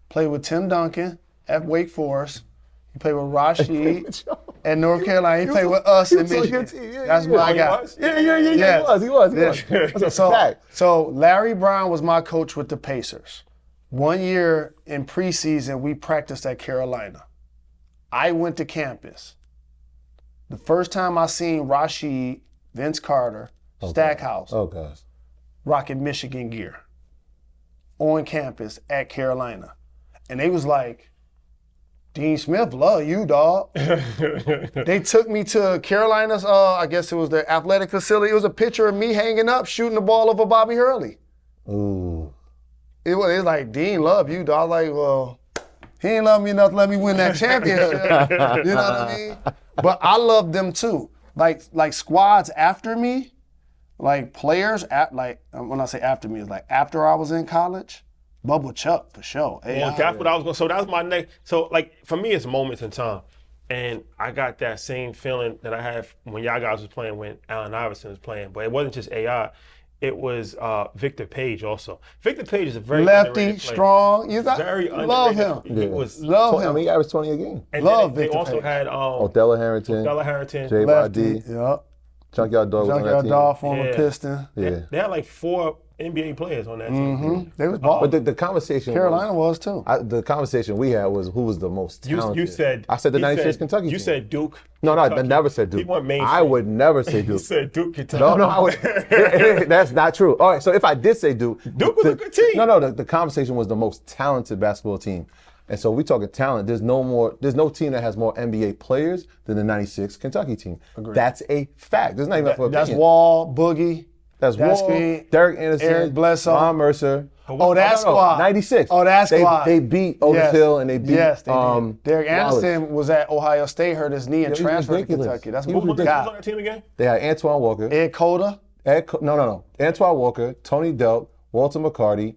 played with Tim Duncan at Wake Forest. He played with Rashid at North Carolina. He played with us in was on your Michigan. team. Yeah, That's yeah. what Oh, I he got. was? Yeah. Yes. He was. That's a fact. So Larry Brown was my coach with the Pacers. 1 year in preseason, we practiced at Carolina. I went to campus. The first time I seen Rashid, Vince Carter, Stackhouse, Oh gosh. rocking Michigan gear on campus at Carolina. And they was like, Dean Smith, love you, dog. They took me to Carolina's, I guess it was their athletic facility. It was a picture of me hanging up, shooting the ball over Bobby Hurley. Ooh. It was like, Dean love you, dog. Like, well, he ain't love me enough to let me win that championship. You know what I mean? But I love them too. Like squads after me, like players, when I say after me, it's like after I was in college, Bubba Chuck for sure. Well, that's what I was going. So that's my next. So like for me, it's moments in time, and I got that same feeling that I had when y'all guys was playing, when Allen Iverson was playing. But it wasn't just AI. It was Victor Page also. Victor Page is a very lefty, underrated player. strong. You got Very love underrated. him. He was. Love I him. mean, he averaged 20 a game. And love then they Victor also Page. had Odella Harrington, Della Harrington. J.Y.D., Lefty. Yep. Junkyard Dog was on that Junkyard team. Dog, former Yeah. Piston. Yeah. They had like 4 NBA players on that team. They was balling. But the conversation Carolina was too. the conversation we had was who was the most talented. You said. I said the he 96 said- Kentucky You team. said Duke. No, I Kentucky. never said Duke. He went mainstream. I would never say You Duke. said Duke, Kentucky. No, I would. That's not true. All right, so if I did say Duke, Duke was a good team. No, the conversation was the most talented basketball team. And so we talking talent. There's no team that has more NBA players than the 96 Kentucky team. That's a fact. There's not even up for That's opinion. Wall, Boogie. That's That's Wall, Green, Derek Anderson, Eric Bledsoe. Ron Mercer. Oh, that squad. 96. Oh, that squad. They beat Otis Yes. Hill and they beat Yes, they did. Derek Wallace. Anderson was at Ohio State, hurt his knee and he was transferred to ridiculous. Kentucky. That's He what was we Who's on got. that team again? They had Antoine Walker. Ed Cota. No. Antoine Walker, Tony Delp, Walter McCarty,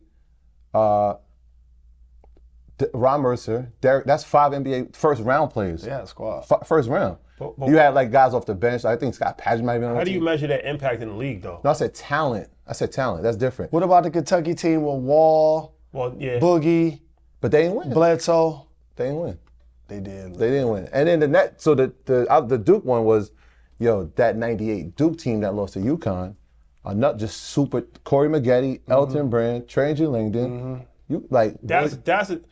Ron Mercer, Derek. That's 5 NBA first round players. Yeah, squad. First round. But- You had like guys off the bench. I think Scott Padgett might have been on How the do you team. measure that impact in the league, though? No, I said talent. That's different. What about the Kentucky team with Wall, Well, yeah. Boogie, But they didn't win. Bledsoe? They didn't win. They did. They didn't win. And then the Duke one was, that '98 Duke team that lost to UConn, not just super Corey Maggette, Elton Brand, Trajan Langdon, You like That's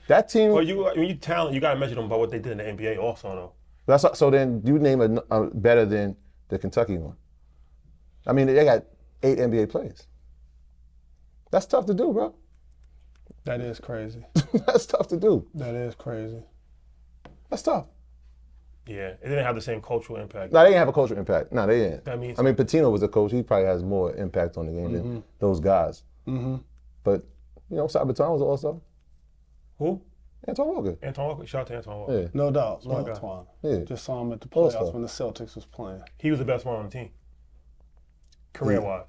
that team. Well, when you talent, you got to measure them by what they did in the NBA also, though. So then you name a better than the Kentucky one. I mean, they got 8 NBA players. That's tough to do, bro. That is crazy. That's tough to do. That is crazy. That's tough. Yeah, it didn't have the same cultural impact. No, they didn't have a cultural impact. No, they didn't. That means I mean, Patino was a coach. He probably has more impact on the game than those guys. Mm-hmm. But, Sabaton was also. Who? Anton Walker. Anton Walker. Shout out to Anton Walker. Yeah. No doubt. Smart Love guy. Twan. Yeah. Just saw him at the All-star. playoffs when the Celtics was playing. He was the best one on the team. Career-wise.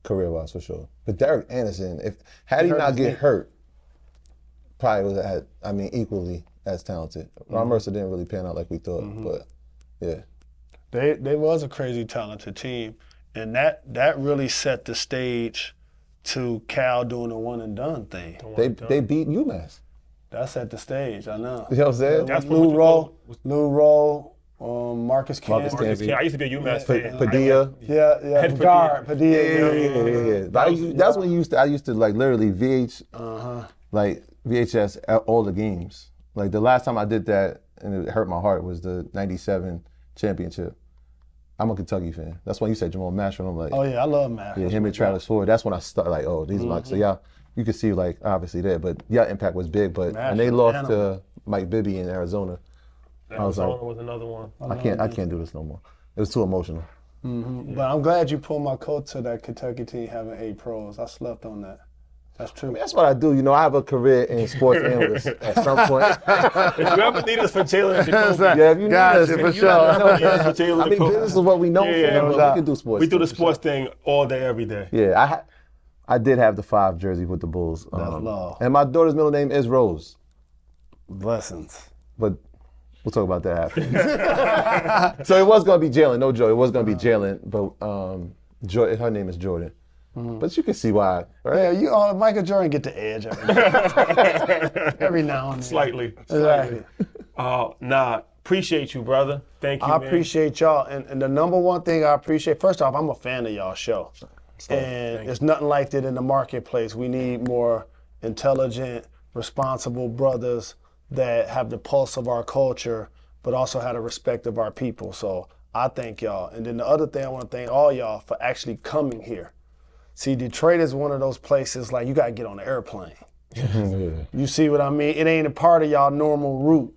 Career-wise, for sure. But Derek Anderson, had he not get hurt, probably would have had, equally as talented. Ron Mercer didn't really pan out like we thought, but yeah. They was a crazy talented team, and that really set the stage to Cal doing a one and done thing. They beat UMass. That set the stage. I know. You know what I'm saying? That's Lou what Rowe, Marcus Camby. Camby. Yeah, I used to be a UMass fan. Padilla. Yeah. Head Guard, Padilla. Padilla. Yeah. But that's when I used to like literally VHS at all the games. Like the last time I did that and it hurt my heart was the '97 championship. I'm a Kentucky fan. That's when you said Jamal Mashburn. I'm like, Oh yeah, I love Matt. yeah, him and Travis Ford. That's when I started like, oh, these are like, so y'all, you could see like obviously there, but impact was big. But and they lost to Mike Bibby in Arizona. Arizona was another one. I can't do this no more. It was too emotional. But I'm glad you pulled my coat to that Kentucky team having 8 pros. I slept on that. That's true. That's what I do. I have a career in sports analyst at some point. If you ever need us for Jalen and Jacoby, Yeah, if you need us, for you sure. let me know, Yeah, man. for Jalen I mean, Jacoby. this is what we know for, no but we can do sports. we do the for sports thing all day, every day. sure. Yeah, I did have the 5 jersey with the Bulls. That's love. And my daughter's middle name is Rose, Blessings. but we'll talk about that after. So it was going to be Jalen, no joke. It was going to be Jalen, but her name is Jordan. But you can see why, right? Yeah, Michael Jordan get the edge every now and then. Slightly. Exactly. Appreciate you, brother. Thank you, I man. appreciate y'all. And the number one thing I appreciate, first off, I'm a fan of y'all show. And there's nothing like that in the marketplace. We need more intelligent, responsible brothers that have the pulse of our culture, but also have the respect of our people. So I thank y'all. And then the other thing, I want to thank all y'all for actually coming here. See, Detroit is one of those places like you got to get on an airplane. You see what I mean? It ain't a part of y'all normal route.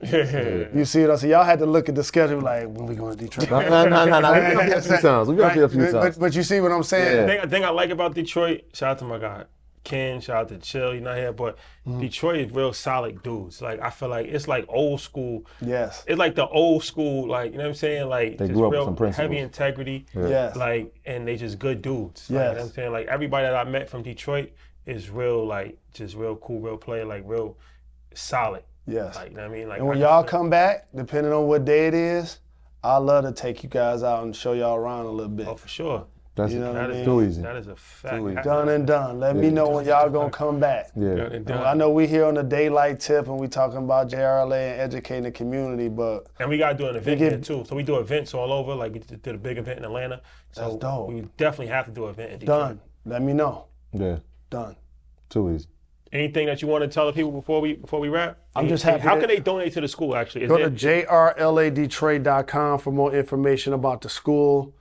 You see what I'm saying? Y'all had to look at the schedule like, when we going to Detroit? No. We've been here a few times. We've been here a few times. But you see what I'm saying? The thing I like about Detroit, shout out to my guy Ken, shout out to Chill, you're not here, but Detroit is real solid dudes. Like, I feel like it's like old school. Yes. It's like the old school, like, you know what I'm saying? Like, They just grew up with real some principles. heavy integrity. Yes. Like, and they just good dudes. Like, Yes. you know what I'm saying? Like, everybody that I met from Detroit is real, like, just real cool, real player, like, real solid. Yes. Like, you know what I mean? Like, And when I y'all just- come back, depending on what day it is, I love to take you guys out and show y'all around a little bit. Oh, for sure. That's You know what I That mean? is too easy. That is a fact. Too easy. Done and done. Let me know when y'all gonna come back. Yeah. And done. I know we here on the daylight tip and we talking about JRLA and educating the community, but And we gotta do an event get- here too. So we do events all over. Like we did a big event in Atlanta. So That's dope. we definitely have to do an event in Detroit. done. Let me know. Yeah. Done. Too easy. Anything that you want to tell the people before we wrap? I'm just happy How that- can they donate to the school? Actually, Go to jrladetroit.com for more information about the school.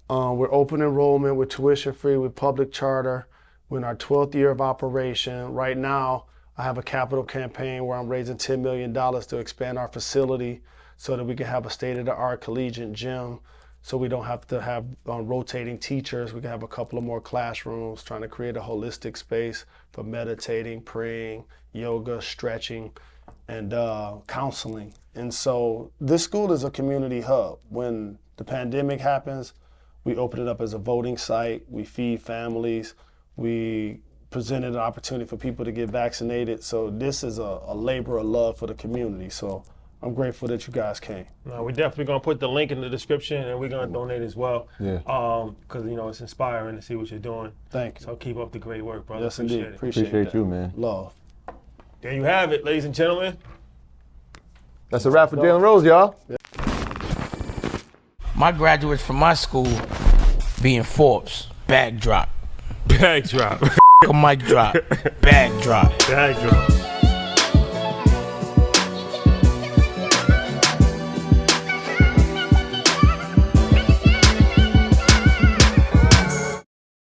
We're open enrollment with tuition free with public charter. We're in our 12th year of operation. Right now, I have a capital campaign where I'm raising $10 million to expand our facility so that we can have a state-of-the-art collegiate gym, so we don't have to have rotating teachers. We can have a couple of more classrooms, trying to create a holistic space for meditating, praying, yoga, stretching, and counseling. And so this school is a community hub. When the pandemic happens, we open it up as a voting site. We feed families. We presented an opportunity for people to get vaccinated. So this is a labor of love for the community. So I'm grateful that you guys came. No, we're definitely gonna put the link in the description, and we're gonna donate as well. Yeah. Because it's inspiring to see what you're doing. Thank you. So keep up the great work, brother. Yes, Appreciate indeed. it. Appreciate Appreciate that. you, man. Love. There you have it, ladies and gentlemen. That's a wrap for Jalen Rose, y'all. My graduates from my school being Forbes, bag drop. Bag drop. A mic drop. Bag drop. Bag drop.